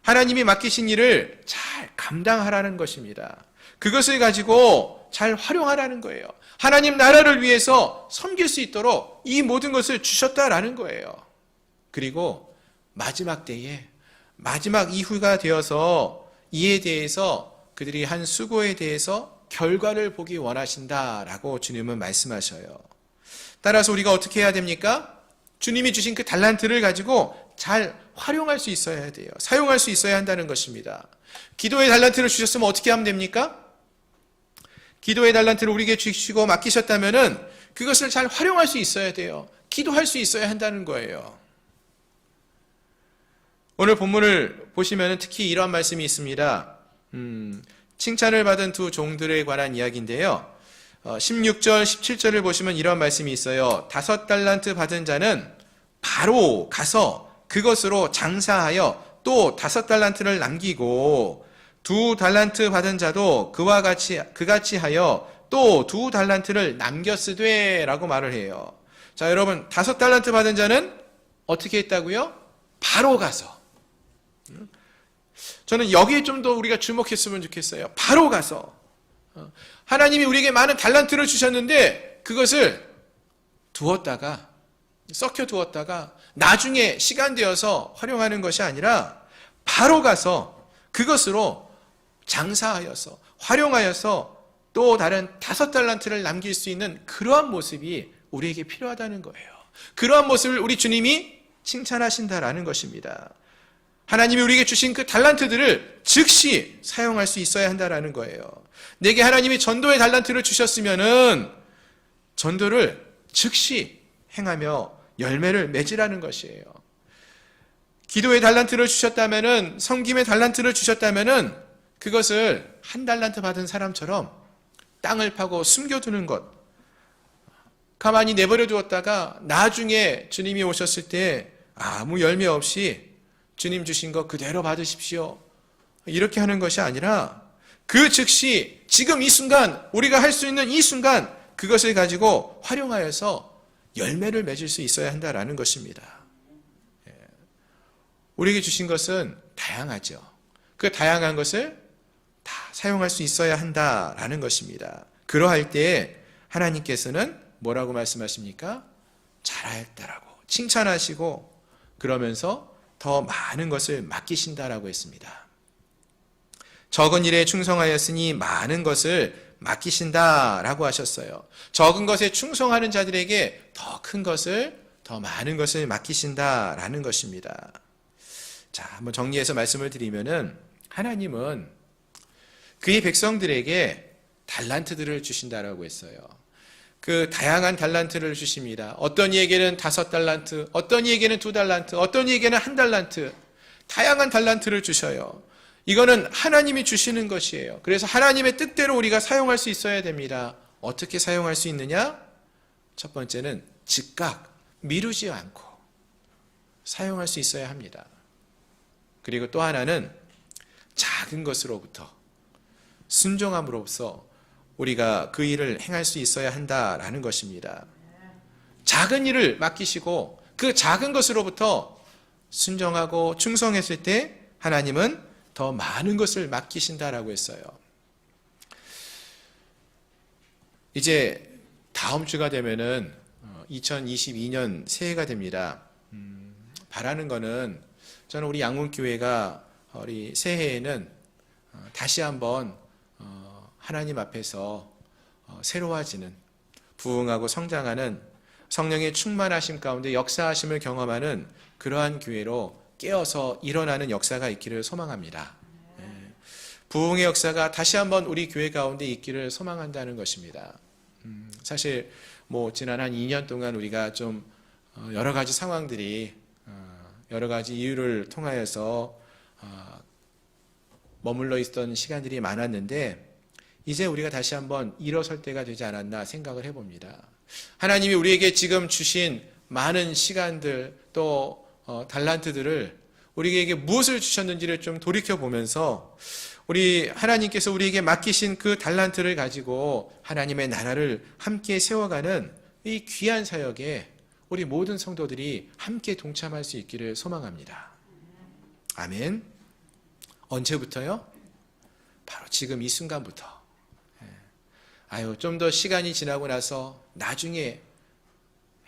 Speaker 2: 하나님이 맡기신 일을 잘 감당하라는 것입니다. 그것을 가지고 잘 활용하라는 거예요. 하나님 나라를 위해서 섬길 수 있도록 이 모든 것을 주셨다라는 거예요. 그리고 마지막 때에, 마지막 이후가 되어서 이에 대해서 그들이 한 수고에 대해서 결과를 보기 원하신다라고 주님은 말씀하셔요. 따라서 우리가 어떻게 해야 됩니까? 주님이 주신 그 달란트를 가지고 잘 활용할 수 있어야 돼요. 사용할 수 있어야 한다는 것입니다. 기도의 달란트를 주셨으면 어떻게 하면 됩니까? 기도의 달란트를 우리에게 주시고 맡기셨다면은 그것을 잘 활용할 수 있어야 돼요. 기도할 수 있어야 한다는 거예요. 오늘 본문을 보시면 특히 이런 말씀이 있습니다. 칭찬을 받은 두 종들에 관한 이야기인데요. 16절, 17절을 보시면 이런 말씀이 있어요. 5달란트 받은 자는 바로 가서 그것으로 장사하여 또 5달란트를 남기고 2달란트 받은 자도 그같이 하여 또 2달란트를 남겼으되 라고 말을 해요. 자, 여러분, 5달란트 받은 자는 어떻게 했다고요? 바로 가서. 저는 여기에 좀 더 우리가 주목했으면 좋겠어요. 바로 가서. 하나님이 우리에게 많은 달란트를 주셨는데 그것을 두었다가, 썩혀 두었다가 나중에 시간 되어서 활용하는 것이 아니라 바로 가서 그것으로 장사하여서, 활용하여서 또 다른 5달란트를 남길 수 있는 그러한 모습이 우리에게 필요하다는 거예요. 그러한 모습을 우리 주님이 칭찬하신다라는 것입니다. 하나님이 우리에게 주신 그 달란트들을 즉시 사용할 수 있어야 한다라는 거예요. 내게 하나님이 전도의 달란트를 주셨으면은 전도를 즉시 행하며 열매를 맺으라는 것이에요. 기도의 달란트를 주셨다면은, 섬김의 달란트를 주셨다면은 그것을 1달란트 받은 사람처럼 땅을 파고 숨겨두는 것, 가만히 내버려 두었다가 나중에 주님이 오셨을 때 아무 열매 없이 주님 주신 것 그대로 받으십시오, 이렇게 하는 것이 아니라 그 즉시 지금 이 순간, 우리가 할 수 있는 이 순간 그것을 가지고 활용하여서 열매를 맺을 수 있어야 한다라는 것입니다. 우리에게 주신 것은 다양하죠. 그 다양한 것을 다 사용할 수 있어야 한다라는 것입니다. 그러할 때 하나님께서는 뭐라고 말씀하십니까? 잘하였다라고 칭찬하시고, 그러면서 더 많은 것을 맡기신다라고 했습니다. 적은 일에 충성하였으니 많은 것을 맡기신다라고 하셨어요. 적은 것에 충성하는 자들에게 더 큰 것을, 더 많은 것을 맡기신다라는 것입니다. 자, 한번 정리해서 말씀을 드리면은 하나님은 그의 백성들에게 달란트들을 주신다라고 했어요. 그 다양한 달란트를 주십니다. 어떤 이에게는 5달란트, 어떤 이에게는 2달란트, 어떤 이에게는 1달란트, 다양한 달란트를 주셔요. 이거는 하나님이 주시는 것이에요. 그래서 하나님의 뜻대로 우리가 사용할 수 있어야 됩니다. 어떻게 사용할 수 있느냐? 첫 번째는 즉각 미루지 않고 사용할 수 있어야 합니다. 그리고 또 하나는 작은 것으로부터 순종함으로써 우리가 그 일을 행할 수 있어야 한다라는 것입니다. 작은 일을 맡기시고 그 작은 것으로부터 순종하고 충성했을 때 하나님은 더 많은 것을 맡기신다라고 했어요. 이제 다음 주가 되면은 2022년 새해가 됩니다. 바라는 거는 저는 우리 양문교회가 우리 새해에는 다시 한번 하나님 앞에서 새로워지는, 부흥하고 성장하는, 성령의 충만하심 가운데 역사하심을 경험하는 그러한 교회로 깨어서 일어나는 역사가 있기를 소망합니다. 부흥의 역사가 다시 한번 우리 교회 가운데 있기를 소망한다는 것입니다. 사실 지난 한 2년 동안 우리가 좀 여러 가지 상황들이 여러 가지 이유를 통하여서 머물러 있던 시간들이 많았는데 이제 우리가 다시 한번 일어설 때가 되지 않았나 생각을 해봅니다. 하나님이 우리에게 지금 주신 많은 시간들 또 달란트들을 우리에게 무엇을 주셨는지를 좀 돌이켜보면서 우리 하나님께서 우리에게 맡기신 그 달란트를 가지고 하나님의 나라를 함께 세워가는 이 귀한 사역에 우리 모든 성도들이 함께 동참할 수 있기를 소망합니다. 아멘. 언제부터요? 바로 지금 이 순간부터. 좀 더 시간이 지나고 나서 나중에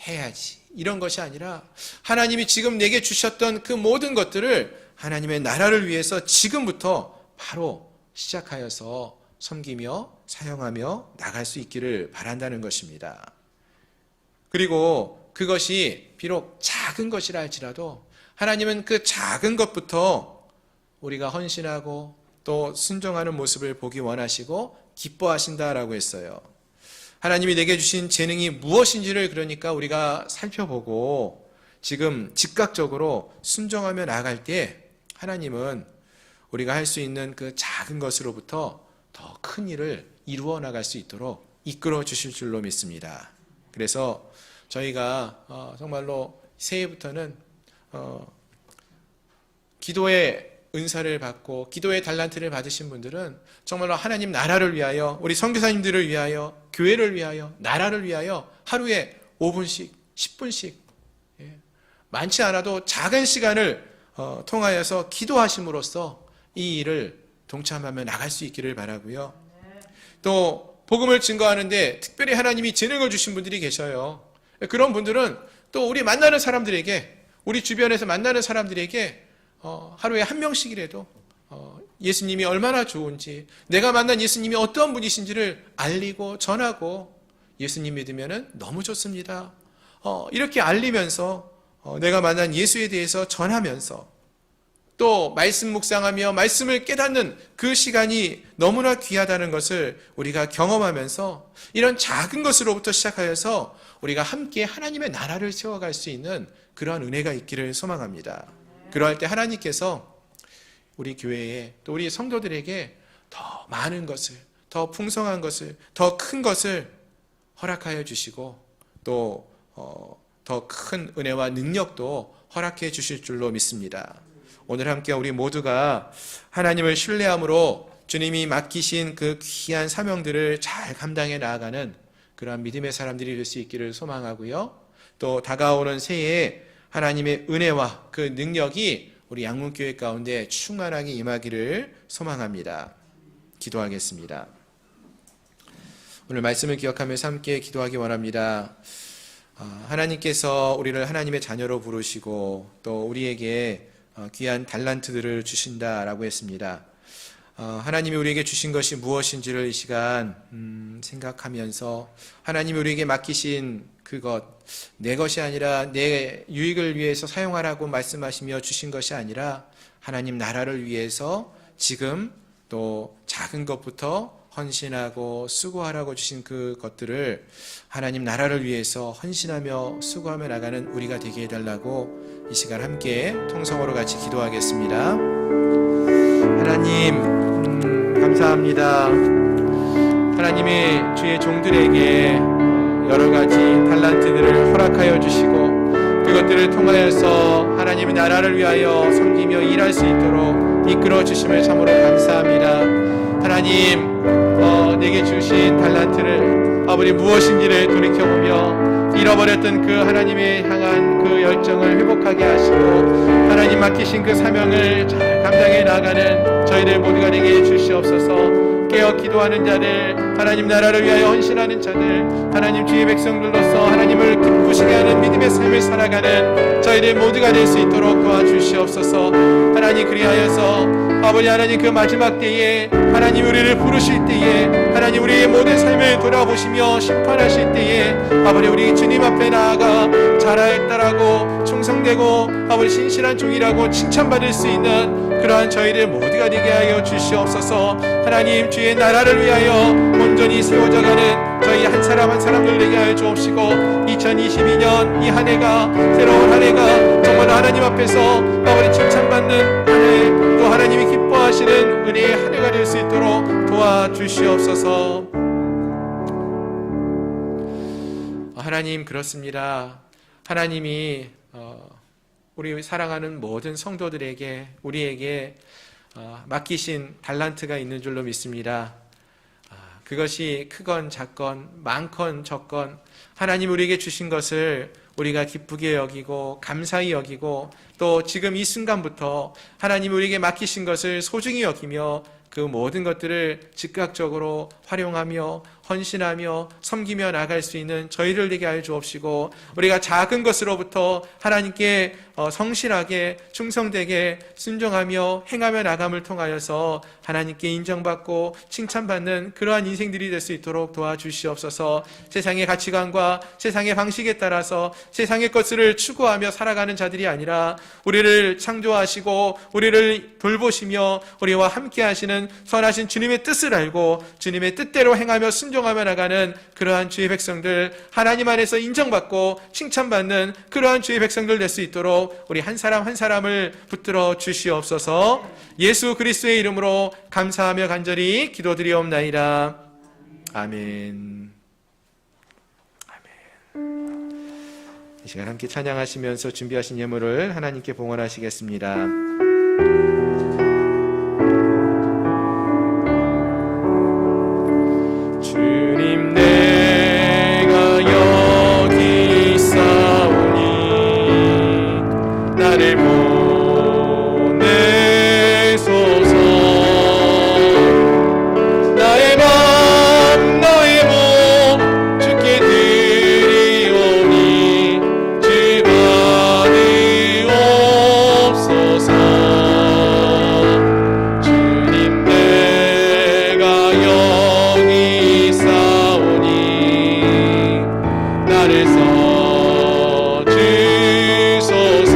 Speaker 2: 해야지, 이런 것이 아니라 하나님이 지금 내게 주셨던 그 모든 것들을 하나님의 나라를 위해서 지금부터 바로 시작하여서 섬기며 사용하며 나갈 수 있기를 바란다는 것입니다. 그리고 그것이 비록 작은 것이라 할지라도 하나님은 그 작은 것부터 우리가 헌신하고 또 순종하는 모습을 보기 원하시고 기뻐하신다라고 했어요. 하나님이 내게 주신 재능이 무엇인지를 그러니까 우리가 살펴보고 지금 즉각적으로 순종하며 나아갈 때 하나님은 우리가 할 수 있는 그 작은 것으로부터 더 큰 일을 이루어 나갈 수 있도록 이끌어 주실 줄로 믿습니다. 그래서 저희가 정말로 새해부터는 기도의 은사를 받고 기도의 달란트를 받으신 분들은 정말로 하나님 나라를 위하여, 우리 선교사님들을 위하여, 교회를 위하여, 나라를 위하여 하루에 5분씩 10분씩 많지 않아도 작은 시간을 통하여서 기도하심으로써 이 일을 동참하며 나갈 수 있기를 바라고요. 또 복음을 증거하는데 특별히 하나님이 재능을 주신 분들이 계셔요. 그런 분들은 또 우리 만나는 사람들에게, 우리 주변에서 만나는 사람들에게 하루에 한 명씩이라도 예수님이 얼마나 좋은지, 내가 만난 예수님이 어떤 분이신지를 알리고 전하고, 예수님 믿으면 너무 좋습니다, 이렇게 알리면서 내가 만난 예수에 대해서 전하면서 또 말씀 묵상하며 말씀을 깨닫는 그 시간이 너무나 귀하다는 것을 우리가 경험하면서 이런 작은 것으로부터 시작하여서 우리가 함께 하나님의 나라를 세워갈 수 있는 그러한 은혜가 있기를 소망합니다. 그러할 때 하나님께서 우리 교회에 또 우리 성도들에게 더 많은 것을, 더 풍성한 것을, 더 큰 것을 허락하여 주시고 또 더 큰 은혜와 능력도 허락해 주실 줄로 믿습니다. 오늘 함께 우리 모두가 하나님을 신뢰함으로 주님이 맡기신 그 귀한 사명들을 잘 감당해 나아가는 그러한 믿음의 사람들이 될 수 있기를 소망하고요. 또 다가오는 새해에 하나님의 은혜와 그 능력이 우리 양문교회 가운데 충만하게 임하기를 소망합니다. 기도하겠습니다. 오늘 말씀을 기억하면서 함께 기도하기 원합니다. 하나님께서 우리를 하나님의 자녀로 부르시고 또 우리에게 귀한 달란트들을 주신다라고 했습니다. 하나님이 우리에게 주신 것이 무엇인지를 이 시간 생각하면서 하나님이 우리에게 맡기신 그것, 내 것이 아니라 내 유익을 위해서 사용하라고 말씀하시며 주신 것이 아니라 하나님 나라를 위해서 지금 또 작은 것부터 헌신하고 수고하라고 주신 그 것들을 하나님 나라를 위해서 헌신하며 수고하며 나가는 우리가 되게 해달라고 이 시간 함께 통성으로 같이 기도하겠습니다. 하나님 감사합니다. 하나님이 주의 종들에게 여러 가지 달란트들을 허락하여 주시고 그것들을 통하여서 하나님의 나라를 위하여 섬기며 일할 수 있도록 이끌어 주심을 참으로 감사합니다. 하나님 내게 주신 달란트를 아버지 무엇인지를 돌이켜보며 잃어버렸던 그 하나님의 향한 그 열정을 회복하게 하시고 하나님 맡기신 그 사명을 잘 감당해 나가는 저희들 모두가 되게 해주시옵소서. 깨어 기도하는 자들, 하나님 나라를 위하여 헌신하는 자들, 하나님 주의 백성들로서 하나님을 기쁘시게 하는 믿음의 삶을 살아가는 저희들 모두가 될 수 있도록 도와주시옵소서. 하나님 그리하여서 아버지 하나님 그 마지막 때에 하나님 우리를 부르실 때에 하나님 우리의 모든 삶을 돌아보시며 심판하실 때에 아버지 우리 주님 앞에 나아가 잘하였다라고 충성되고 아버지 신실한 종이라고 칭찬받을 수 있는 그러한 저희들 모두가 되게 하여 주시옵소서. 하나님 주의 나라를 위하여 온전히 세워져가는 저희 한 사람 한 사람들 되게 하여 주옵시고 2022년 이 한 해가 새로운 한 해가 정말 하나님 앞에서 아버지 칭찬받는 한 해, 또 하나님이 기뻐하시는 은혜의 한 해가 될 수 있도록 도와주시옵소서. 하나님 그렇습니다. 하나님이 우리 사랑하는 모든 성도들에게 우리에게 맡기신 달란트가 있는 줄로 믿습니다. 그것이 크건 작건 많건 적건 하나님 우리에게 주신 것을 우리가 기쁘게 여기고 감사히 여기고 또 지금 이 순간부터 하나님 우리에게 맡기신 것을 소중히 여기며 그 모든 것들을 즉각적으로 활용하며 헌신하며 섬기며 나갈 수 있는 저희를 되게 하여 주옵시고 우리가 작은 것으로부터 하나님께 성실하게 충성되게 순종하며 행하며 나감을 통하여서 하나님께 인정받고 칭찬받는 그러한 인생들이 될 수 있도록 도와주시옵소서. 세상의 가치관과 세상의 방식에 따라서 세상의 것을 추구하며 살아가는 자들이 아니라 우리를 창조하시고 우리를 돌보시며 우리와 함께 하시는 선하신 주님의 뜻을 알고 주님의 뜻대로 행하며 순종하며 나가는 그러한 주의 백성들, 하나님 안에서 인정받고 칭찬받는 그러한 주의 백성들 될 수 있도록 우리 한 사람 한 사람을 붙들어 주시옵소서. 예수 그리스도의 이름으로 감사하며 간절히 기도드리옵나이다. 아멘. 이 시간 함께 찬양하시면서 준비하신 예물을 하나님께 봉헌하시겠습니다. 주님 내가 여기 있사오니 나를 보내소서. 나의 맘 나의 몸 주께 드리오니 주 받으옵소서. 주님 내가 여기 있사오니 나를 써주소서.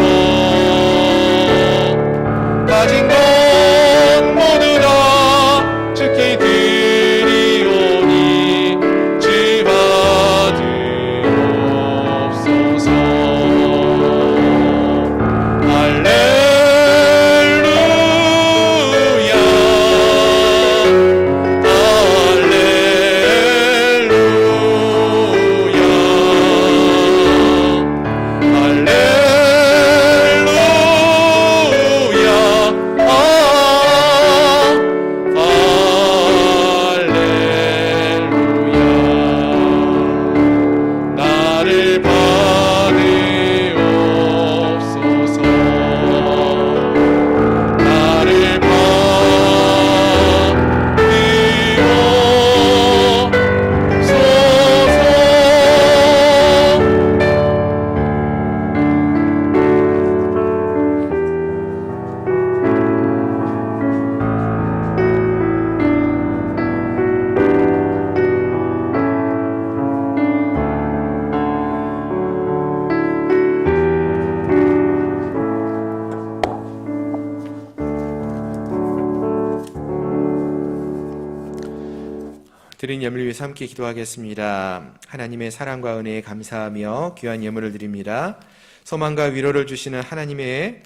Speaker 2: 드린 예물을 위해서 함께 기도하겠습니다. 하나님의 사랑과 은혜에 감사하며 귀한 예물을 드립니다. 소망과 위로를 주시는 하나님의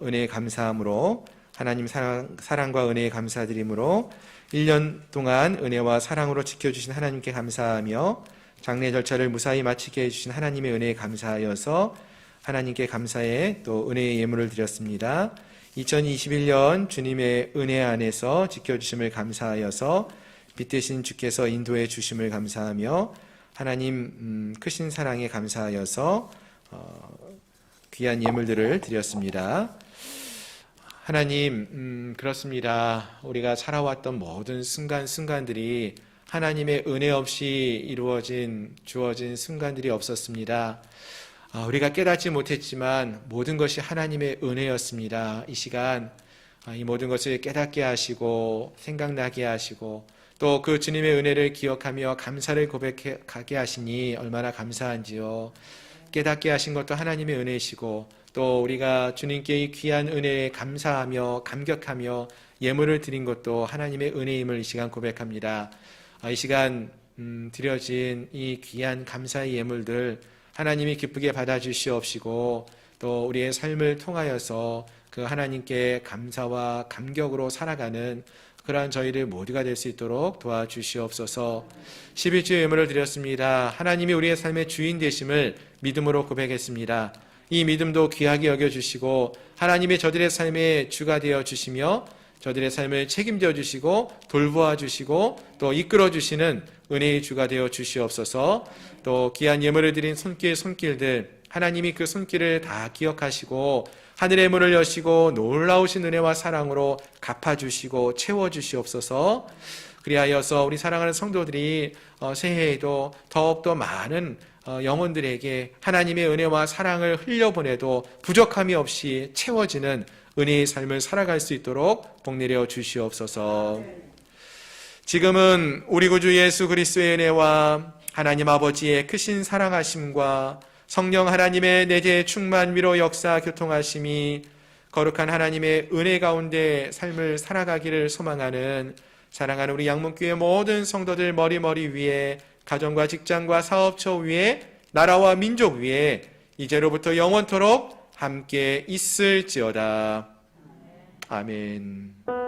Speaker 2: 은혜에 감사함으로, 하나님 사랑과 은혜에 감사드림으로 1년 동안 은혜와 사랑으로 지켜주신 하나님께 감사하며, 장례 절차를 무사히 마치게 해주신 하나님의 은혜에 감사하여서 하나님께 감사의 또 은혜의 예물을 드렸습니다. 2021년 주님의 은혜 안에서 지켜주심을 감사하여서 빛되신 주께서 인도해 주심을 감사하며, 하나님 크신 사랑에 감사하여서 귀한 예물들을 드렸습니다. 하나님, 그렇습니다. 우리가 살아왔던 모든 순간들이 하나님의 은혜 없이 주어진 순간들이 없었습니다. 우리가 깨닫지 못했지만 모든 것이 하나님의 은혜였습니다. 이 시간 이 모든 것을 깨닫게 하시고 생각나게 하시고 또 그 주님의 은혜를 기억하며 감사를 고백하게 하시니 얼마나 감사한지요. 깨닫게 하신 것도 하나님의 은혜이시고, 또 우리가 주님께 이 귀한 은혜에 감사하며 감격하며 예물을 드린 것도 하나님의 은혜임을 이 시간 고백합니다. 이 시간 드려진 이 귀한 감사의 예물들 하나님이 기쁘게 받아주시옵시고, 또 우리의 삶을 통하여서 그 하나님께 감사와 감격으로 살아가는 그러한 저희들 모두가 될 수 있도록 도와주시옵소서. 11주의 예물을 드렸습니다. 하나님이 우리의 삶의 주인 되심을 믿음으로 고백했습니다. 이 믿음도 귀하게 여겨주시고 하나님이 저들의 삶의 주가 되어주시며 저들의 삶을 책임져 주시고 돌보아 주시고 또 이끌어 주시는 은혜의 주가 되어 주시옵소서. 또 귀한 예물을 드린 손길들 하나님이 그 손길을 다 기억하시고 하늘의 문을 여시고 놀라우신 은혜와 사랑으로 갚아주시고 채워주시옵소서. 그리하여서 우리 사랑하는 성도들이 새해에도 더욱더 많은 영혼들에게 하나님의 은혜와 사랑을 흘려보내도 부족함이 없이 채워지는 은혜의 삶을 살아갈 수 있도록 복내려 주시옵소서. 지금은 우리 구주 예수 그리스도의 은혜와 하나님 아버지의 크신 사랑하심과 성령 하나님의 내재 충만 위로 역사 교통하심이 거룩한 하나님의 은혜 가운데 삶을 살아가기를 소망하는 사랑하는 우리 양문교회 모든 성도들 머리 위에, 가정과 직장과 사업처 위에, 나라와 민족 위에 이제로부터 영원토록 함께 있을지어다. 아멘.